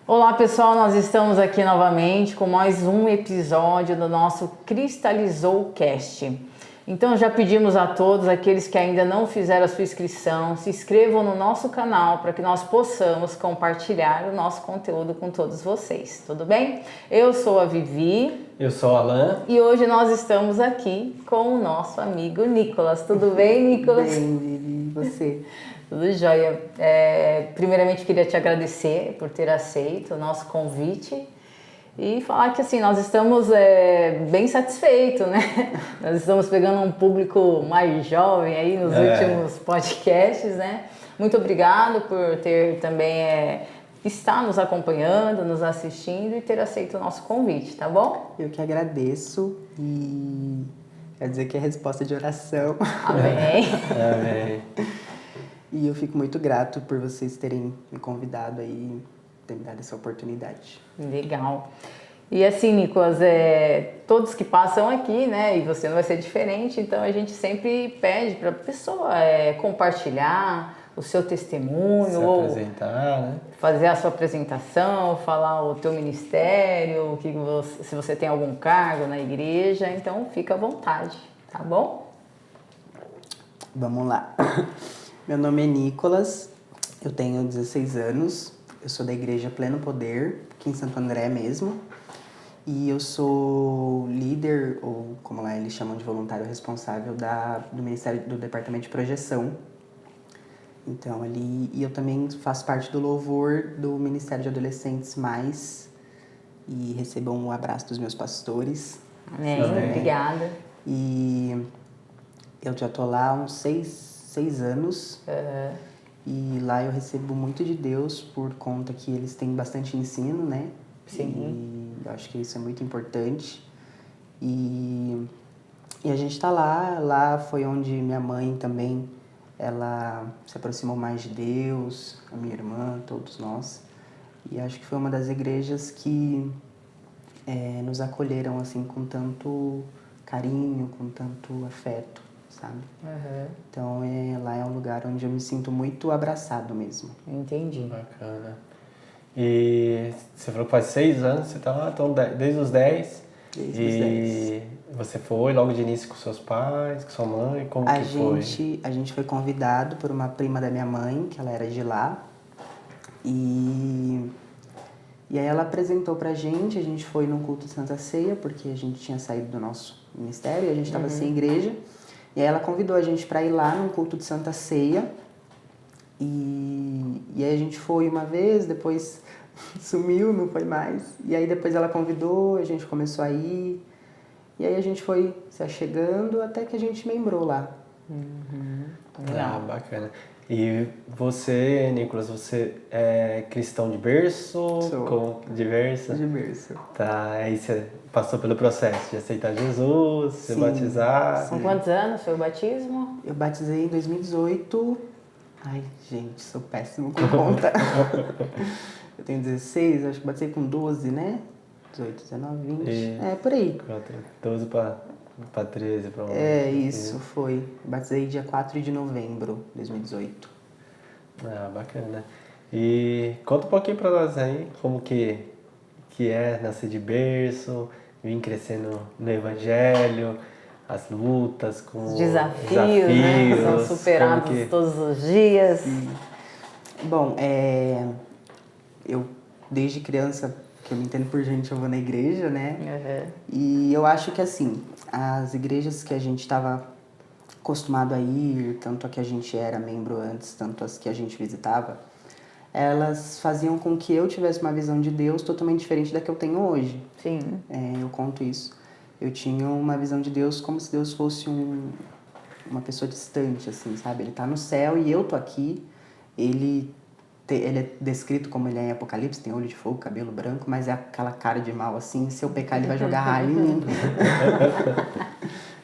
Olá pessoal, nós estamos aqui novamente com mais um episódio do nosso Cristalizou Cast. Então já pedimos a todos, aqueles que ainda não fizeram a sua inscrição, se inscrevam no nosso canal para que nós possamos compartilhar o nosso conteúdo com todos vocês, tudo bem? Eu sou a Vivi. Eu sou o Alan. E hoje nós estamos aqui com o nosso amigo Nicolas. Tudo bem, Nicolas? Bem, Vivi, e você? Tudo jóia. Primeiramente, queria te agradecer por ter aceito o nosso convite e falar que assim, nós estamos bem satisfeitos, né? Nós estamos pegando um público mais jovem aí nos últimos podcasts, né? Muito obrigado por ter também estar nos acompanhando, nos assistindo e ter aceito o nosso convite, tá bom? Eu que agradeço e quer dizer que é resposta de oração. Amém. Amém. E eu fico muito grato por vocês terem me convidado aí, ter me dado essa oportunidade. Legal. E assim, Nicolas, todos que passam aqui, né, e você não vai ser diferente, então a gente sempre pede para a pessoa compartilhar o seu testemunho, Se apresentar, né? Fazer a sua apresentação, falar o teu ministério, se você tem algum cargo na igreja, então fica à vontade, tá bom? Vamos lá. Meu nome é Nicolas, eu tenho 16 anos, eu sou da Igreja Pleno Poder, aqui em Santo André mesmo, e eu sou líder, ou como lá eles chamam de voluntário responsável do Ministério do Departamento de Projeção. Então, e eu também faço parte do louvor do Ministério de Adolescentes Mais, e recebo um abraço dos meus pastores. Amém. Obrigada. E eu já tô lá há uns 6 anos. E lá eu recebo muito de Deus por conta que eles têm bastante ensino, né? Sim. E eu acho que isso é muito importante. E a gente tá lá foi onde minha mãe também, ela se aproximou mais de Deus, a minha irmã, todos nós. E acho que foi uma das igrejas que nos acolheram assim com tanto carinho, com tanto afeto, sabe? Então lá é um lugar onde eu me sinto muito abraçado mesmo. Entendi. Bacana. E você falou que faz 6 anos que você tá lá, então desde os 10. Desde os 10. Você foi logo de início com seus pais, com sua mãe, como que foi? A gente foi convidado por uma prima da minha mãe, que ela era de lá. E aí ela apresentou pra gente, a gente foi num culto de Santa Ceia, porque a gente tinha saído do nosso ministério e a gente estava sem igreja. E aí ela convidou a gente para ir lá num culto de Santa Ceia. E aí a gente foi uma vez, depois sumiu, não foi mais. E aí depois ela convidou, a gente começou a ir. E aí a gente foi se achegando até que a gente membrou lá. Bacana. E você, Nicolas, você é cristão de berço? Sou. De berço? De berço. Tá, aí você passou pelo processo de aceitar Jesus, se batizar. São quantos anos foi o batismo? Eu batizei em 2018. Ai, gente, sou péssimo com conta. Eu tenho 16, acho que batizei com 12, né? 18, 19, 20. Por aí. 12 para 13, provavelmente. Isso, foi. Batizei dia 4 de novembro de 2018. Bacana. E conta um pouquinho para nós aí, como que é nascer de berço, vir crescendo no Evangelho, as lutas, os desafios, né? São superados todos os dias. Sim. Bom, eu desde criança, que eu me entendo por gente, eu vou na igreja, né? E eu acho que assim, as igrejas que a gente estava acostumado a ir, tanto a que a gente era membro antes, tanto as que a gente visitava, elas faziam com que eu tivesse uma visão de Deus totalmente diferente da que eu tenho hoje. Sim. Eu conto isso. Eu tinha uma visão de Deus como se Deus fosse uma pessoa distante, assim, sabe? Ele tá no céu e eu tô aqui. Ele é descrito como ele é em Apocalipse, tem olho de fogo, cabelo branco, mas é aquela cara de mal, assim, se eu pecar ele vai jogar raio em mim.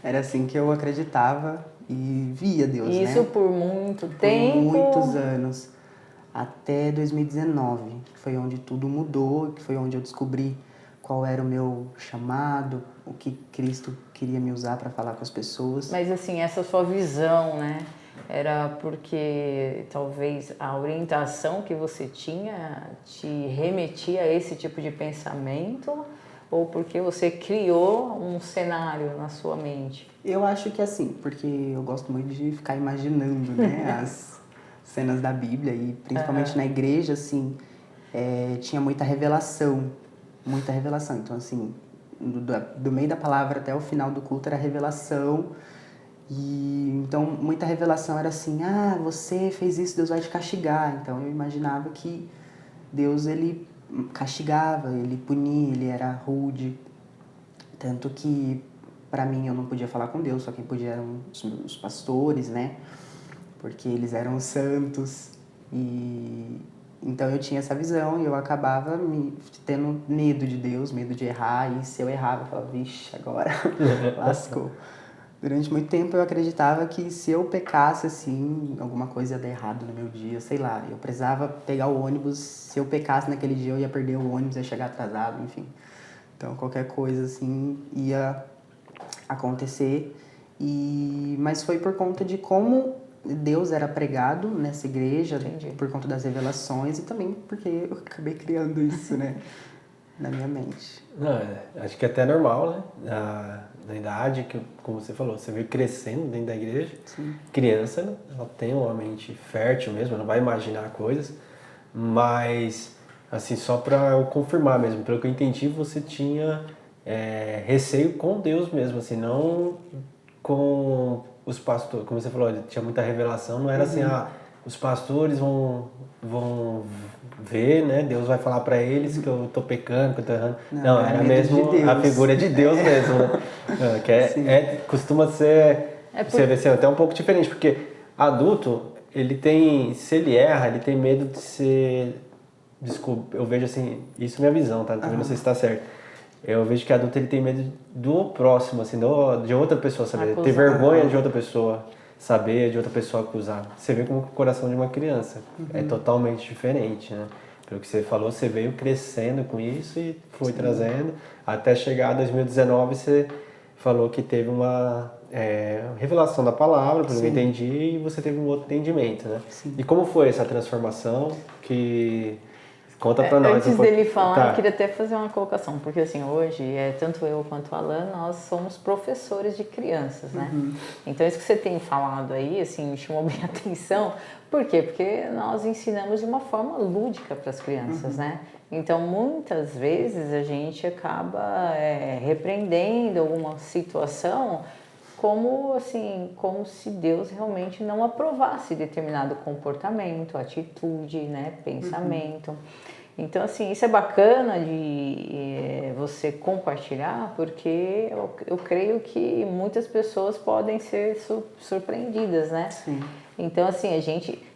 Era assim que eu acreditava e via Deus, né? Isso por muito tempo? Por muitos anos. Até 2019, que foi onde tudo mudou, que foi onde eu descobri qual era o meu chamado, o que Cristo queria me usar para falar com as pessoas. Mas assim, essa sua visão, né? Era porque talvez a orientação que você tinha te remetia a esse tipo de pensamento ou porque você criou um cenário na sua mente? Eu acho que assim, porque eu gosto muito de ficar imaginando, né, as cenas da Bíblia e principalmente na igreja, assim, tinha muita revelação, muita revelação. Então, assim, do meio da palavra até o final do culto era revelação. E então muita revelação era assim, você fez isso, Deus vai te castigar. Então eu imaginava que Deus ele castigava, ele punia, ele era rude. Tanto que para mim eu não podia falar com Deus, só quem podia eram os pastores, né? Porque eles eram santos. E então eu tinha essa visão e eu acabava tendo medo de Deus, medo de errar. E se eu errava, eu falava, vixe, agora lascou. Durante muito tempo eu acreditava que se eu pecasse, assim, alguma coisa ia dar errado no meu dia, sei lá. Eu precisava pegar o ônibus, se eu pecasse naquele dia eu ia perder o ônibus, ia chegar atrasado, enfim. Então qualquer coisa, assim, ia acontecer. Mas foi por conta de como Deus era pregado nessa igreja, Entendi. por conta das revelações e também porque eu acabei criando isso, né, na minha mente. Não, acho que é até normal, né? Na idade, que, como você falou, você veio crescendo dentro da igreja. Sim. Criança, ela tem uma mente fértil mesmo, ela vai imaginar coisas. Mas, assim, só para eu confirmar mesmo, pelo que eu entendi, você tinha receio com Deus mesmo, assim, não com os pastores. Como você falou, tinha muita revelação, não era assim, os pastores vão ver, né? Deus vai falar para eles que eu tô pecando, que eu tô errando. Não, era mesmo de a figura de Deus mesmo, né? Que costuma ser, você vê assim, até um pouco diferente, porque adulto, ele tem, se ele erra, ele tem medo de ser, desculpa, eu vejo assim, isso é minha visão, tá? Também não sei se tá certo. Eu vejo que adulto ele tem medo do próximo, assim, de outra pessoa saber, ter vergonha de outra pessoa saber, de outra pessoa acusar. Você vê como o coração de uma criança é totalmente diferente, né? Pelo que você falou, você veio crescendo com isso e foi trazendo, até chegar a 2019 você falou que teve uma revelação da palavra, pelo que eu entendi, e você teve um outro entendimento, né? Sim. E como foi essa transformação que... Conta pra nós. Antes dele falar, eu queria até fazer uma colocação, porque assim, hoje, tanto eu quanto o Alan, nós somos professores de crianças, né? Então isso que você tem falado aí, assim, me chamou bem a atenção. Por quê? Porque nós ensinamos de uma forma lúdica para as crianças, né? Então muitas vezes a gente acaba repreendendo alguma situação como assim, como se Deus realmente não aprovasse determinado comportamento, atitude, né, pensamento. Então, assim, isso é bacana de você compartilhar, porque eu creio que muitas pessoas podem ser surpreendidas, né? Sim. Então, assim,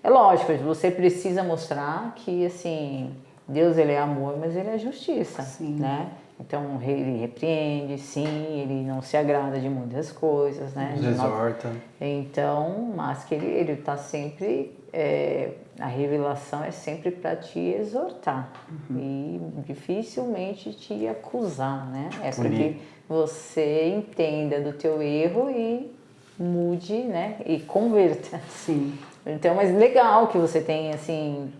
é lógico, você precisa mostrar que, assim, Deus, ele é amor, mas ele é justiça, né? Então, ele repreende, sim, ele não se agrada de muitas coisas, né? Exorta. Então, mas que ele está sempre... a revelação é sempre para te exortar e dificilmente te acusar, né? É para que você entenda do teu erro e mude, né? E converta. Sim. Então, mas legal que você tenha, assim,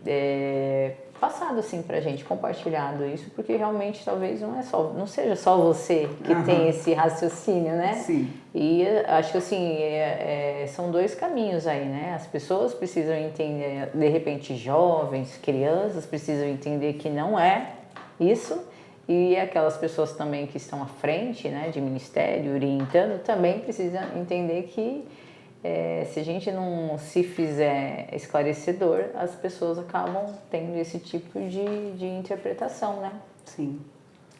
passado, assim, pra gente, compartilhado isso, porque realmente talvez não seja só você que tem esse raciocínio, né? Sim. E acho que, assim, são dois caminhos aí, né? As pessoas precisam entender, de repente, jovens, crianças, precisam entender que não é isso, e aquelas pessoas também que estão à frente, né, de ministério, orientando, também precisam entender que se a gente não se fizer esclarecedor, as pessoas acabam tendo esse tipo de interpretação, né? Sim.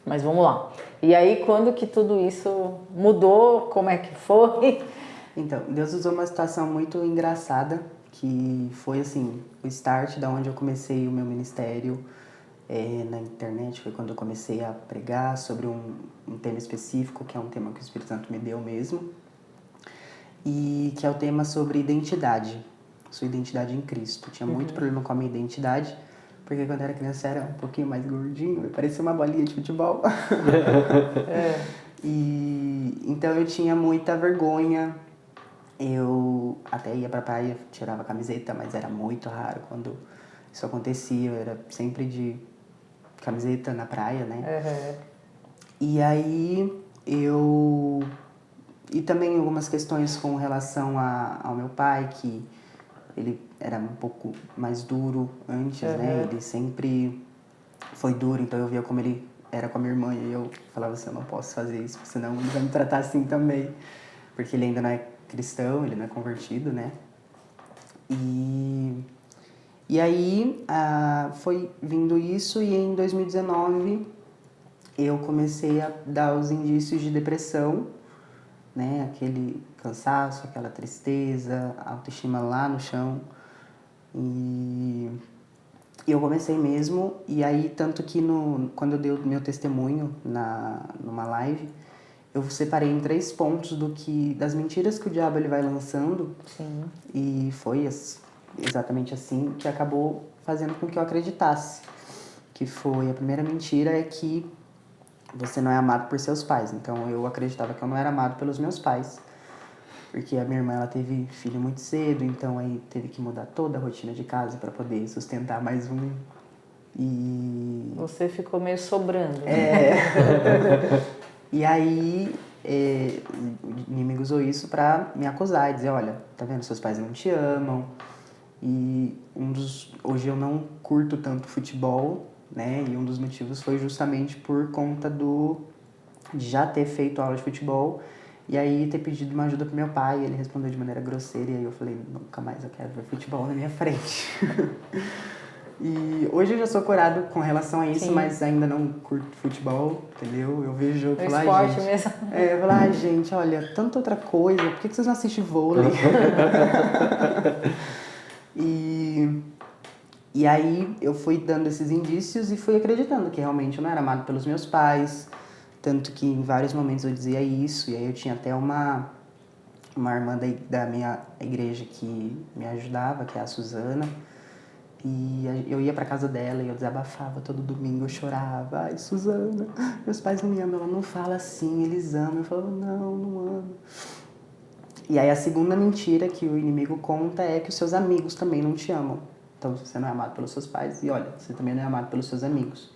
Mas vamos lá. E aí, quando que tudo isso mudou? Como é que foi? Então, Deus usou uma situação muito engraçada, que foi, assim, o start da onde eu comecei o meu ministério na internet. Foi quando eu comecei a pregar sobre um tema específico, que é um tema que o Espírito Santo me deu mesmo. E que é o tema sobre identidade, sua identidade em Cristo. Eu tinha muito problema com a minha identidade, porque quando eu era criança eu era um pouquinho mais gordinho, parecia uma bolinha de futebol. E então eu tinha muita vergonha eu até ia pra praia, tirava a camiseta, mas era muito raro quando isso acontecia. Eu era sempre de camiseta na praia, né? Uhum. E aí eu... E também algumas questões com relação ao meu pai, que ele era um pouco mais duro antes, né? Ele sempre foi duro, então eu via como ele era com a minha irmã e eu falava assim, eu não posso fazer isso, senão ele vai me tratar assim também. Porque ele ainda não é cristão, ele não é convertido, né? E aí foi vindo isso e em 2019 eu comecei a dar os indícios de depressão, né? Aquele cansaço, aquela tristeza, autoestima lá no chão. E eu comecei mesmo, e aí tanto que quando eu dei o meu testemunho numa live, eu separei em 3 pontos das mentiras que o diabo ele vai lançando. Sim. E foi exatamente assim que acabou fazendo com que eu acreditasse. Que foi, a primeira mentira é que você não é amado por seus pais. Então eu acreditava que eu não era amado pelos meus pais. Porque a minha irmã ela teve filho muito cedo, então aí teve que mudar toda a rotina de casa para poder sustentar mais um. E Você ficou meio sobrando. E aí o inimigo usou isso pra me acusar e dizer, olha, tá vendo, seus pais não te amam. E hoje eu não curto tanto futebol, né? E um dos motivos foi justamente por conta de já ter feito aula de futebol e aí ter pedido uma ajuda pro meu pai. Ele respondeu de maneira grosseira e aí eu falei, nunca mais eu quero ver futebol na minha frente. E hoje eu já sou curado com relação a isso, Sim. mas ainda não curto futebol, entendeu? Eu vejo jogo e falo, esporte gente... mesmo. Eu falo, gente, olha, tanta outra coisa, por que vocês não assistem vôlei? E aí eu fui dando esses indícios e fui acreditando que realmente eu não era amado pelos meus pais, tanto que em vários momentos eu dizia isso, e aí eu tinha até uma irmã da minha igreja que me ajudava, que é a Suzana. E eu ia pra casa dela e eu desabafava todo domingo, eu chorava. Ai, Suzana, meus pais não me amam. Ela não fala assim, eles amam. Eu falava, não, não amo. E aí a segunda mentira que o inimigo conta é que os seus amigos também não te amam. Então você não é amado pelos seus pais e olha, você também não é amado pelos seus amigos.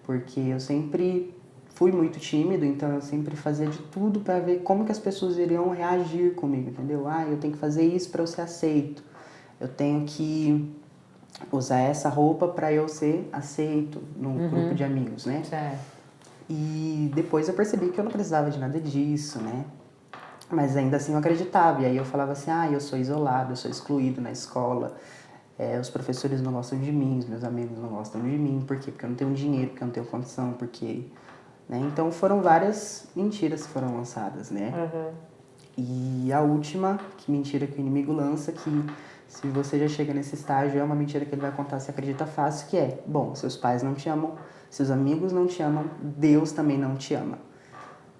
Porque eu sempre fui muito tímido, então eu sempre fazia de tudo pra ver como que as pessoas iriam reagir comigo, entendeu? Ah, eu tenho que fazer isso pra eu ser aceito. Eu tenho que usar essa roupa para eu ser aceito num grupo de amigos, né? Certo. E depois eu percebi que eu não precisava de nada disso, né? Mas ainda assim eu acreditava. E aí eu falava assim, eu sou isolado, eu sou excluído na escola. Os professores não gostam de mim, os meus amigos não gostam de mim. Por quê? Porque eu não tenho dinheiro, porque eu não tenho condição, porque... Né? Então foram várias mentiras que foram lançadas, né? E a última mentira que o inimigo lança, que se você já chega nesse estágio, é uma mentira que ele vai contar, se acredita fácil, que é, bom, seus pais não te amam, seus amigos não te amam, Deus também não te ama.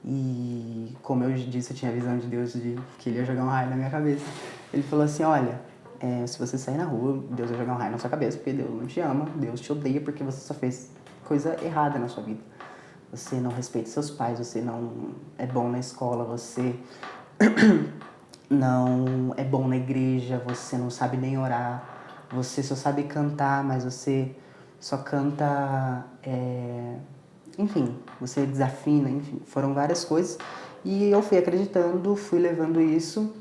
E como eu disse, eu tinha a visão de Deus de que ele ia jogar um raio na minha cabeça. Ele falou assim, olha, se você sair na rua, Deus vai jogar um raio na sua cabeça, porque Deus não te ama, Deus te odeia porque você só fez coisa errada na sua vida. Você não respeita seus pais, você não é bom na escola, você não é bom na igreja, você não sabe nem orar, você só sabe cantar, mas você só canta, enfim, você desafina, enfim, foram várias coisas. E eu fui acreditando, fui levando isso,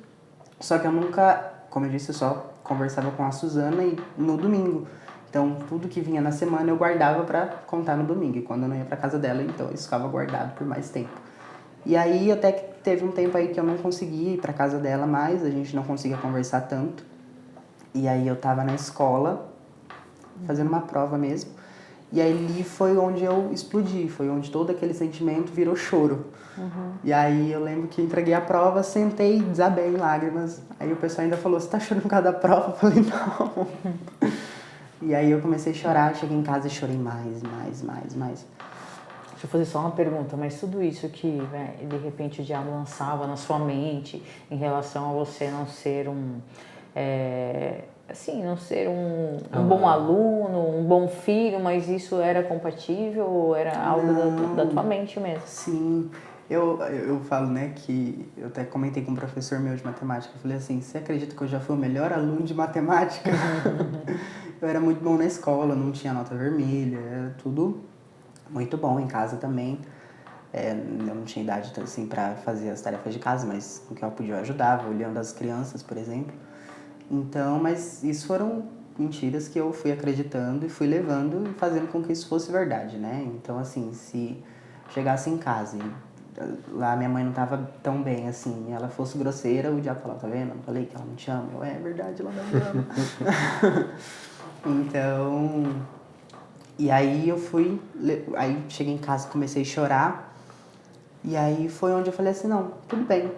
só que eu nunca, como eu disse, eu só conversava com a Suzana no domingo. Então, tudo que vinha na semana eu guardava pra contar no domingo. E quando eu não ia pra casa dela, então isso ficava guardado por mais tempo. E aí, até que teve um tempo aí que eu não conseguia ir pra casa dela mais, a gente não conseguia conversar tanto. E aí eu tava na escola, fazendo uma prova mesmo. E aí ali foi onde eu explodi, foi onde todo aquele sentimento virou choro. E aí eu lembro que entreguei a prova, sentei, desabei em lágrimas. Aí o pessoal ainda falou, você tá chorando por causa da prova? Eu falei, não. E aí eu comecei a chorar, cheguei em casa e chorei mais. Deixa eu fazer só uma pergunta, mas tudo isso que de repente o diabo lançava na sua mente em relação a você não ser não ser um bom aluno, um bom filho, mas isso era compatível ou era algo da tua mente mesmo? Sim, Eu falo, né, que eu até comentei com um professor meu de matemática. Eu falei assim, você acredita que eu já fui o melhor aluno de matemática? Eu era muito bom na escola, não tinha nota vermelha, era tudo muito bom em casa também. Eu não tinha idade assim para fazer as tarefas de casa, mas o que eu podia eu ajudava, olhando as crianças, por exemplo. Então, mas isso foram mentiras que eu fui acreditando e fui levando e fazendo com que isso fosse verdade, né? Então, assim, se chegasse em casa e lá minha mãe não tava tão bem, assim, e ela fosse grosseira, o diabo falava, tá vendo? Eu falei que ela não te ama. É verdade, ela não me ama. Então, e aí aí cheguei em casa, comecei a chorar, e aí foi onde eu falei assim, não, tudo bem,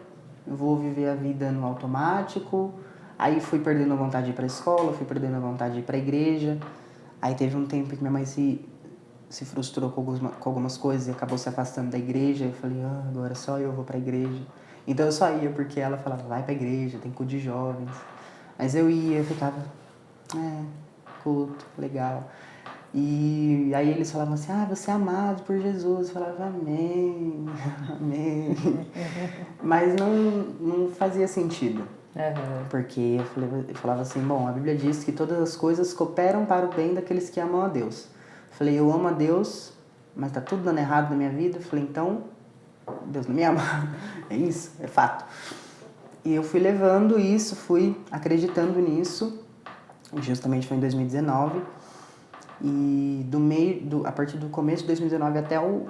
eu vou viver a vida no automático. Aí fui perdendo a vontade de ir pra escola, fui perdendo a vontade de ir pra igreja. Aí teve um tempo que minha mãe se frustrou com algumas coisas e acabou se afastando da igreja. Eu falei, agora só eu vou pra igreja. Então eu só ia porque ela falava, vai pra igreja, tem culto de jovens. Mas eu ia, eu ficava, culto, legal. E aí eles falavam assim, você é amado por Jesus. Eu falava, amém, amém. Mas não fazia sentido. Porque eu falava assim, bom, a Bíblia diz que todas as coisas cooperam para o bem daqueles que amam a Deus. Eu falei, eu amo a Deus, mas tá tudo dando errado na minha vida. Eu falei, então, Deus não me ama. É isso, é fato. E eu fui levando isso, fui acreditando nisso. Justamente foi em 2019. E a partir do começo de 2019 até o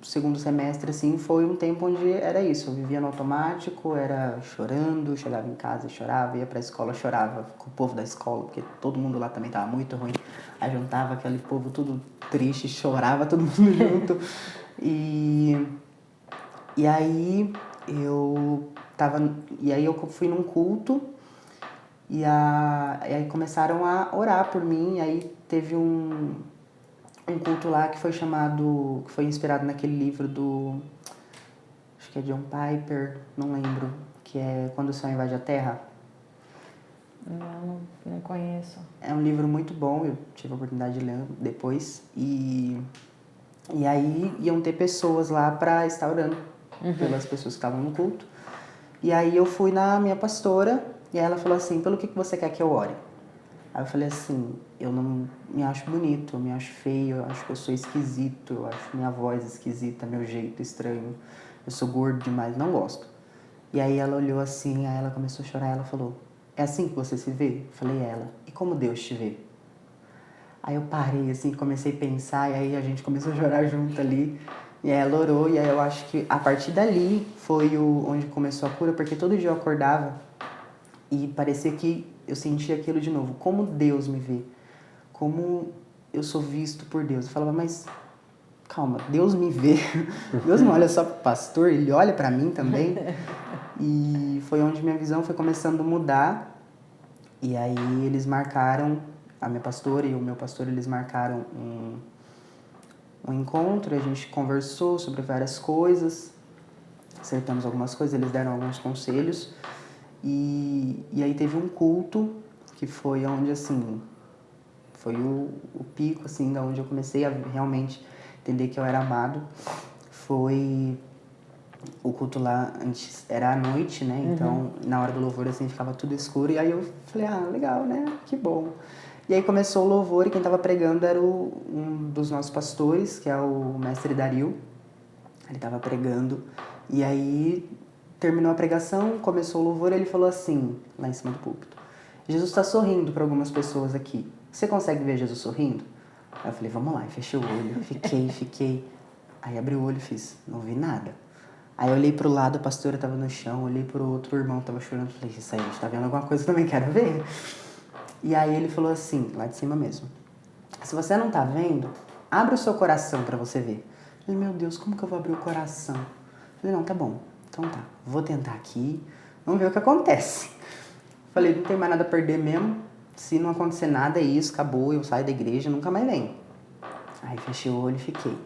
segundo semestre, assim, foi um tempo onde era isso. Eu vivia no automático, era chorando, chegava em casa e chorava, ia pra escola, chorava com o povo da escola, porque todo mundo lá também tava muito ruim. Aí juntava aquele povo tudo triste, chorava todo mundo junto. E aí eu fui num culto e aí começaram a orar por mim, e aí teve um culto lá que foi inspirado naquele livro acho que é John Piper, não lembro, que é Quando o Céu Invade a Terra. Não conheço. É um livro muito bom, eu tive a oportunidade de ler depois, e aí iam ter pessoas lá para estar orando pelas pessoas que estavam no culto. E aí eu fui na minha pastora, e ela falou assim, pelo que você quer que eu ore? Aí eu falei assim, eu não me acho bonito, eu me acho feio, eu acho que eu sou esquisito, eu acho minha voz esquisita, meu jeito estranho, eu sou gordo demais, não gosto. E aí ela olhou assim, aí ela começou a chorar, ela falou, é assim que você se vê? Eu falei, ela, e como Deus te vê? Aí eu parei assim, comecei a pensar, e aí a gente começou a chorar junto ali, e aí ela orou, e aí eu acho que a partir dali foi onde começou a cura, porque todo dia eu acordava e parecia que eu sentia aquilo de novo, como Deus me vê, como eu sou visto por Deus. Eu falava, mas calma, Deus me vê, Deus não olha só pro pastor, Ele olha pra mim também. E foi onde minha visão foi começando a mudar, e aí eles marcaram, a minha pastora e o meu pastor, eles marcaram um encontro, a gente conversou sobre várias coisas, acertamos algumas coisas, eles deram alguns conselhos. E aí teve um culto que foi onde, assim, foi o pico, assim, da onde eu comecei a realmente entender que eu era amado. Foi o culto lá, antes era à noite, né? Então, na hora do louvor, assim, ficava tudo escuro. E aí eu falei, legal, né? Que bom. E aí começou o louvor e quem tava pregando era um dos nossos pastores, que é o mestre Dario. Ele tava pregando. E aí terminou a pregação, começou o louvor, ele falou assim, lá em cima do púlpito, Jesus está sorrindo para algumas pessoas aqui. Você consegue ver Jesus sorrindo? Aí eu falei, vamos lá, e fechei o olho, fiquei. Aí abri o olho e fiz, não vi nada. Aí eu olhei pro lado, a pastora tava no chão, olhei pro outro irmão, tava chorando, falei, isso aí, a gente tá vendo alguma coisa, eu também quero ver. E aí ele falou assim, lá de cima mesmo, se você não tá vendo, abre o seu coração para você ver. Eu falei, meu Deus, como que eu vou abrir o coração? Eu falei, não, tá bom. Então tá, vou tentar aqui, vamos ver o que acontece. Falei, não tem mais nada a perder mesmo, se não acontecer nada é isso, acabou, eu saio da igreja, nunca mais venho. Aí fechei o olho e fiquei.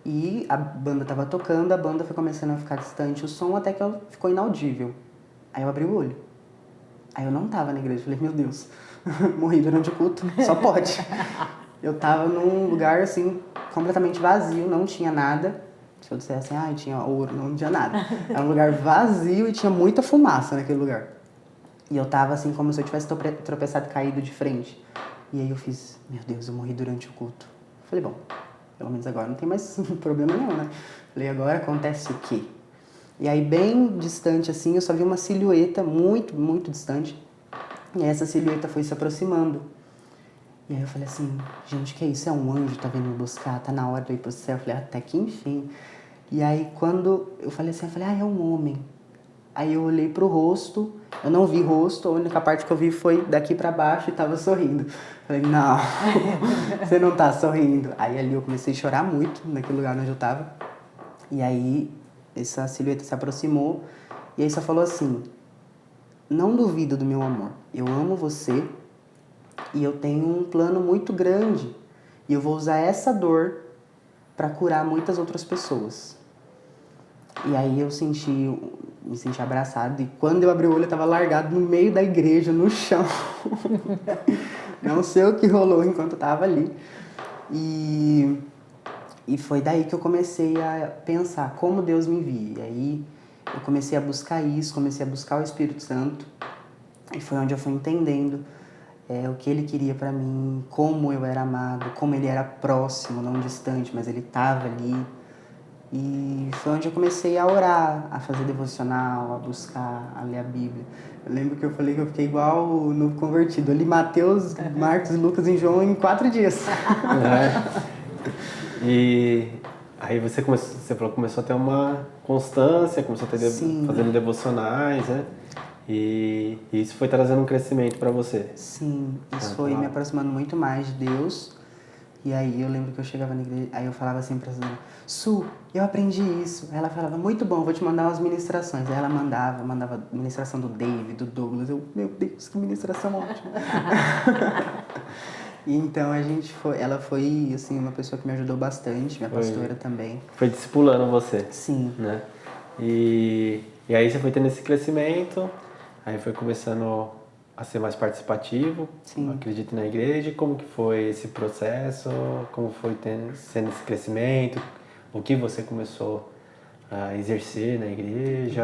E a banda tava tocando, a banda foi começando a ficar distante o som, até que ficou inaudível. Aí eu abri o olho. Aí eu não tava na igreja, falei, meu Deus, morri durante o culto, só pode. Eu tava num lugar, assim, completamente vazio, não tinha nada, Se eu dissesse assim, tinha ouro, não tinha nada. Era um lugar vazio e tinha muita fumaça naquele lugar. E eu tava assim, como se eu tivesse tropeçado e caído de frente. E aí eu fiz, meu Deus, eu morri durante o culto. Falei, bom, pelo menos agora não tem mais problema nenhum, né? Falei, agora acontece o quê? E aí, bem distante assim, eu só vi uma silhueta muito, muito distante. E essa silhueta foi se aproximando. E aí eu falei assim, gente, que é isso? É um anjo, tá vindo me buscar, tá na hora de eu ir pro céu. Eu falei, até que enfim. E aí quando eu falei assim, é um homem. Aí eu olhei pro rosto, eu não vi rosto, a única parte que eu vi foi daqui pra baixo e tava sorrindo. Falei, não, você não tá sorrindo. Aí ali eu comecei a chorar muito, naquele lugar onde eu tava. E aí essa silhueta se aproximou e aí só falou assim, não duvido do meu amor, eu amo você e eu tenho um plano muito grande e eu vou usar essa dor para curar muitas outras pessoas. E aí eu me senti abraçado e quando eu abri o olho eu tava largado no meio da igreja, no chão. Não sei o que rolou enquanto eu tava ali. E foi daí que eu comecei a pensar como Deus me via. E aí eu comecei a buscar isso, comecei a buscar o Espírito Santo. E foi onde eu fui entendendo o que Ele queria pra mim, como eu era amado, como Ele era próximo, não distante, mas Ele estava ali. E foi onde eu comecei a orar, a fazer devocional, a buscar, a ler a Bíblia. Eu lembro que eu falei que eu fiquei igual o novo convertido. Eu li Mateus, Marcos, Lucas e João em 4 dias. E aí você falou que começou a ter uma constância, começou a ter fazendo devocionais, né? E isso foi trazendo um crescimento para você. Sim, isso foi me aproximando muito mais de Deus. E aí eu lembro que eu chegava na igreja, aí eu falava assim pra Suzana, Su, eu aprendi isso. Aí ela falava, muito bom, vou te mandar umas ministrações. Aí ela mandava ministração do David, do Douglas. Eu, meu Deus, que ministração ótima. E então ela foi assim, uma pessoa que me ajudou bastante, minha pastora também. Foi discipulando você. Sim. Né? E aí você foi tendo esse crescimento, aí foi começando a ser mais participativo, acredito na igreja. Como que foi esse processo? Como foi sendo esse crescimento? O que você começou a exercer na igreja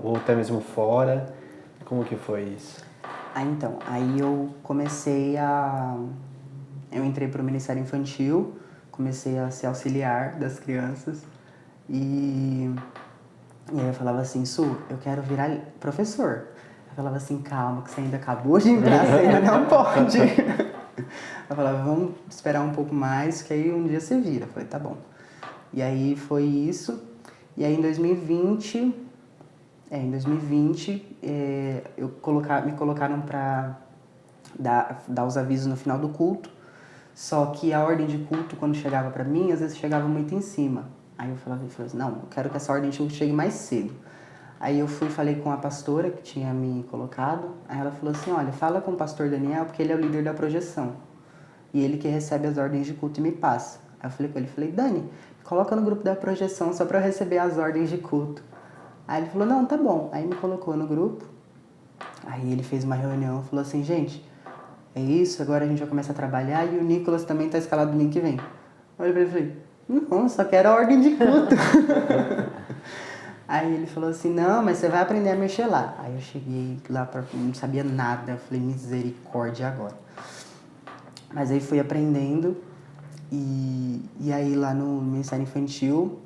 ou até mesmo fora? Como que foi isso? Então, aí eu entrei para o Ministério Infantil, comecei a ser auxiliar das crianças e aí eu falava assim, Su, eu quero virar professor. Eu falava assim, calma, que você ainda acabou de entrar, você ainda não pode. Eu falava, vamos esperar um pouco mais, que aí um dia você vira. Eu falei, tá bom. E aí foi isso. E aí em 2020, me colocaram para dar os avisos no final do culto. Só que a ordem de culto, quando chegava para mim, às vezes chegava muito em cima. Aí eu falava assim, não, eu quero que essa ordem de culto chegue mais cedo. Aí eu falei com a pastora que tinha me colocado, aí ela falou assim, olha, fala com o pastor Daniel, porque ele é o líder da projeção. E ele que recebe as ordens de culto e me passa. Aí eu falei com ele, Dani, coloca no grupo da projeção só para eu receber as ordens de culto. Aí ele falou, não, tá bom. Aí me colocou no grupo, aí ele fez uma reunião e falou assim, gente, é isso, agora a gente já começa a trabalhar e o Nicolas também tá escalado no domingo que vem. Aí eu falei, não, só quero a ordem de culto. Aí ele falou assim, não, mas você vai aprender a mexer lá. Aí eu cheguei lá, não sabia nada, eu falei, misericórdia agora. Mas aí fui aprendendo e aí lá no Ministério Infantil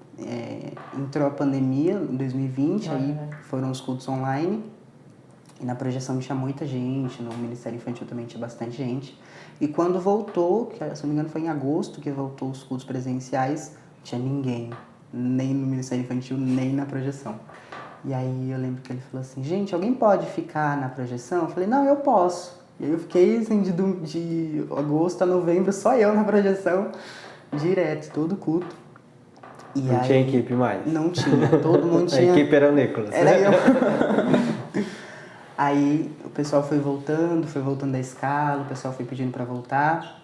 entrou a pandemia em 2020, aí foram os cultos online. E na projeção tinha muita gente, no Ministério Infantil também tinha bastante gente. E quando voltou, que se não me engano foi em agosto que voltou os cultos presenciais, não tinha ninguém, nem no Ministério Infantil, nem na projeção. E aí eu lembro que ele falou assim, gente, alguém pode ficar na projeção? Eu falei, não, eu posso. E aí eu fiquei assim, de agosto a novembro, só eu na projeção, direto, todo culto. E não aí, tinha equipe mais? Não tinha, todo mundo tinha... A equipe era o Nicolas. Era eu. Aí o pessoal foi voltando da escala, o pessoal foi pedindo pra voltar.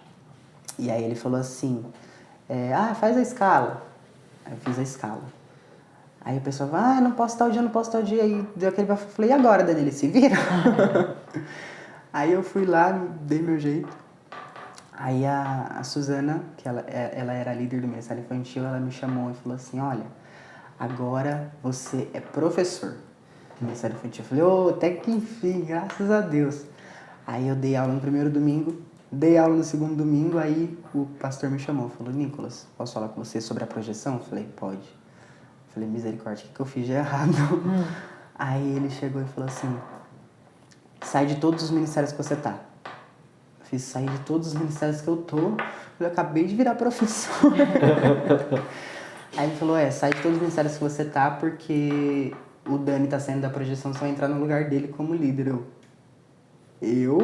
E aí ele falou assim, faz a escala. Aí eu fiz a escala. Aí o pessoal falou, não posso tal dia, não posso tal dia. Aí deu aquele bafo, falei, e agora, Danilo, se vira? Aí eu fui lá, dei meu jeito. Aí a Suzana, que ela era a líder do Ministério Infantil, ela me chamou e falou assim, olha, agora você é professor. O Ministério Infantil. Eu falei, ô, até que enfim, graças a Deus. Aí eu dei aula no primeiro domingo, dei aula no segundo domingo, aí o pastor me chamou, falou, Nicolas, posso falar com você sobre a projeção? Eu falei, pode. Eu falei, misericórdia, o que eu fiz de errado? Aí ele chegou e falou assim, sai de todos os ministérios que você tá. Eu fiz sair de todos os ministérios que eu tô, eu acabei de virar professor. Aí ele falou, sai de todos os ministérios que você tá, porque o Dani tá saindo da projeção, você vai entrar no lugar dele como líder. Eu?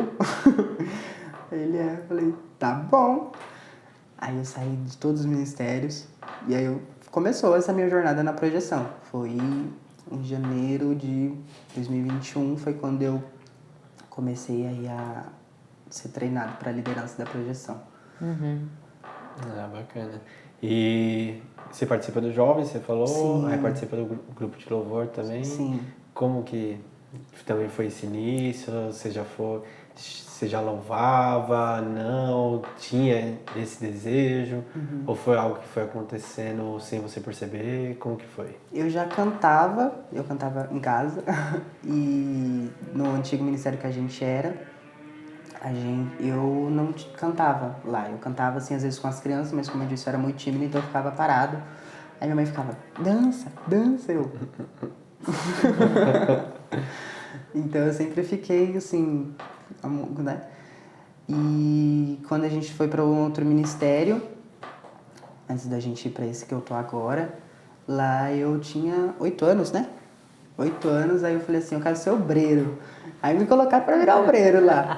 Ele eu falei, tá bom. Aí eu saí de todos os ministérios e aí começou essa minha jornada na projeção. Foi em janeiro de 2021, foi quando eu comecei aí a ser treinado para a liderança da projeção. Ah, bacana. E você participa do Jovem, você falou? Sim. Aí participa do grupo de louvor também? Sim. Como que também foi esse início? Você já louvava? Não? Tinha esse desejo? Ou foi algo que foi acontecendo sem você perceber? Como que foi? Eu cantava em casa e no antigo ministério que a gente era, eu não cantava lá. Eu cantava assim às vezes com as crianças, mas como eu disse, eu era muito tímido, então eu ficava parado. Aí minha mãe ficava, dança, eu. Então eu sempre fiquei assim, né? E quando a gente foi para um outro ministério, antes da gente ir para esse que eu tô agora, lá eu tinha 8 anos, né? 8 anos, aí eu falei assim, eu quero ser obreiro. Aí me colocaram para virar obreiro lá.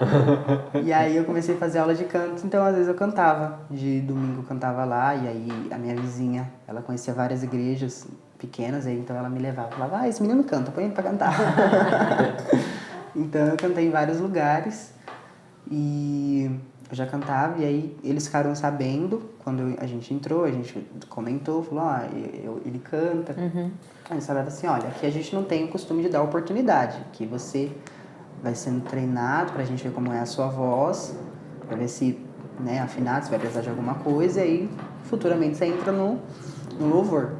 E aí eu comecei a fazer aula de canto, então às vezes eu cantava. De domingo eu cantava lá, e aí a minha vizinha, ela conhecia várias igrejas pequenas, aí então ela me levava. Falava, esse menino canta, põe ele para cantar. Então eu cantei em vários lugares. E eu já cantava, e aí eles ficaram sabendo, quando a gente entrou, a gente comentou, falou, ele canta. Aí eles falaram assim, olha, aqui a gente não tem o costume de dar oportunidade, que você vai sendo treinado pra gente ver como é a sua voz, pra ver se, né, afinado, se vai precisar de alguma coisa, e aí futuramente você entra no louvor.